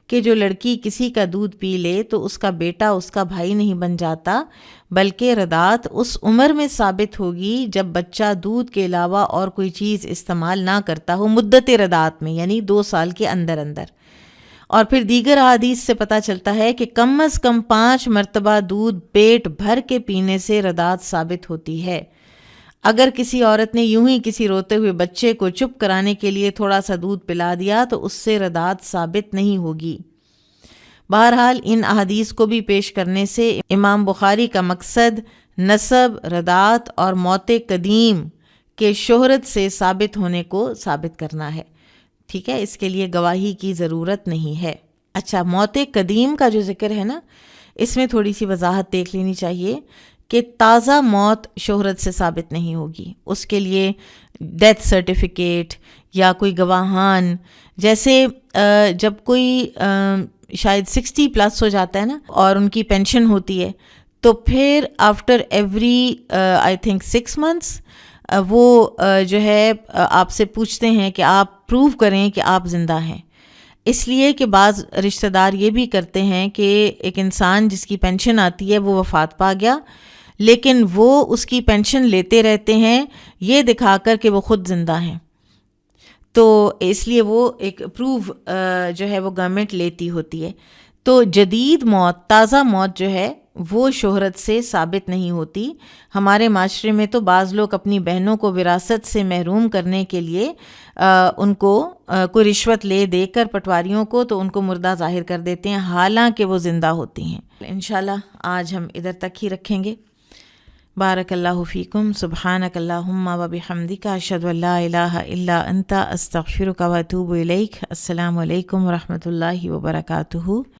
کہ جو لڑکی کسی کا دودھ پی لے تو اس کا بیٹا اس کا بھائی نہیں بن جاتا، بلکہ رضاعت اس عمر میں ثابت ہوگی جب بچہ دودھ کے علاوہ اور کوئی چیز استعمال نہ کرتا ہو، مدت رضاعت میں یعنی 2 سال کے اندر اندر۔ اور پھر دیگر احادیث سے پتہ چلتا ہے کہ کم از کم 5 مرتبہ دودھ پیٹ بھر کے پینے سے رضاعت ثابت ہوتی ہے۔ اگر کسی عورت نے یوں ہی کسی روتے ہوئے بچے کو چپ کرانے کے لیے تھوڑا سا دودھ پلا دیا تو اس سے رضاعت ثابت نہیں ہوگی۔ بہرحال ان احادیث کو بھی پیش کرنے سے امام بخاری کا مقصد نسب، رضاعت اور موت قدیم کے شہرت سے ثابت ہونے کو ثابت کرنا ہے، ٹھیک ہے، اس کے لیے گواہی کی ضرورت نہیں ہے۔ اچھا، موت قدیم کا جو ذکر ہے نا، اس میں تھوڑی سی وضاحت دیکھ لینی چاہیے کہ تازہ موت شہرت سے ثابت نہیں ہوگی، اس کے لیے ڈیتھ سرٹیفکیٹ یا کوئی گواہان، جیسے جب کوئی شاید 60+ ہو جاتا ہے نا اور ان کی پینشن ہوتی ہے، تو پھر after every I think 6 months وہ جو ہے آپ سے پوچھتے ہیں کہ آپ پروو کریں کہ آپ زندہ ہیں، اس لیے کہ بعض رشتہ دار یہ بھی کرتے ہیں کہ ایک انسان جس کی پینشن آتی ہے وہ وفات پا گیا، لیکن وہ اس کی پینشن لیتے رہتے ہیں یہ دکھا کر کہ وہ خود زندہ ہیں، تو اس لیے وہ ایک پروف جو ہے وہ گورنمنٹ لیتی ہوتی ہے۔ تو جدید موت، تازہ موت جو ہے وہ شہرت سے ثابت نہیں ہوتی۔ ہمارے معاشرے میں تو بعض لوگ اپنی بہنوں کو وراثت سے محروم کرنے کے لیے ان کو کوئی رشوت لے دے کر پٹواریوں کو تو ان کو مردہ ظاہر کر دیتے ہیں، حالانکہ وہ زندہ ہوتی ہیں۔ انشاءاللہ آج ہم ادھر تک ہی رکھیں گے۔ بارک اللہ فیکم، سبحانک اللہم و بحمدک، اشہد ان لا الہ الا انت، استغفرک و اتوب الیک۔ السلام علیکم و رحمۃ اللہ وبرکاتہ۔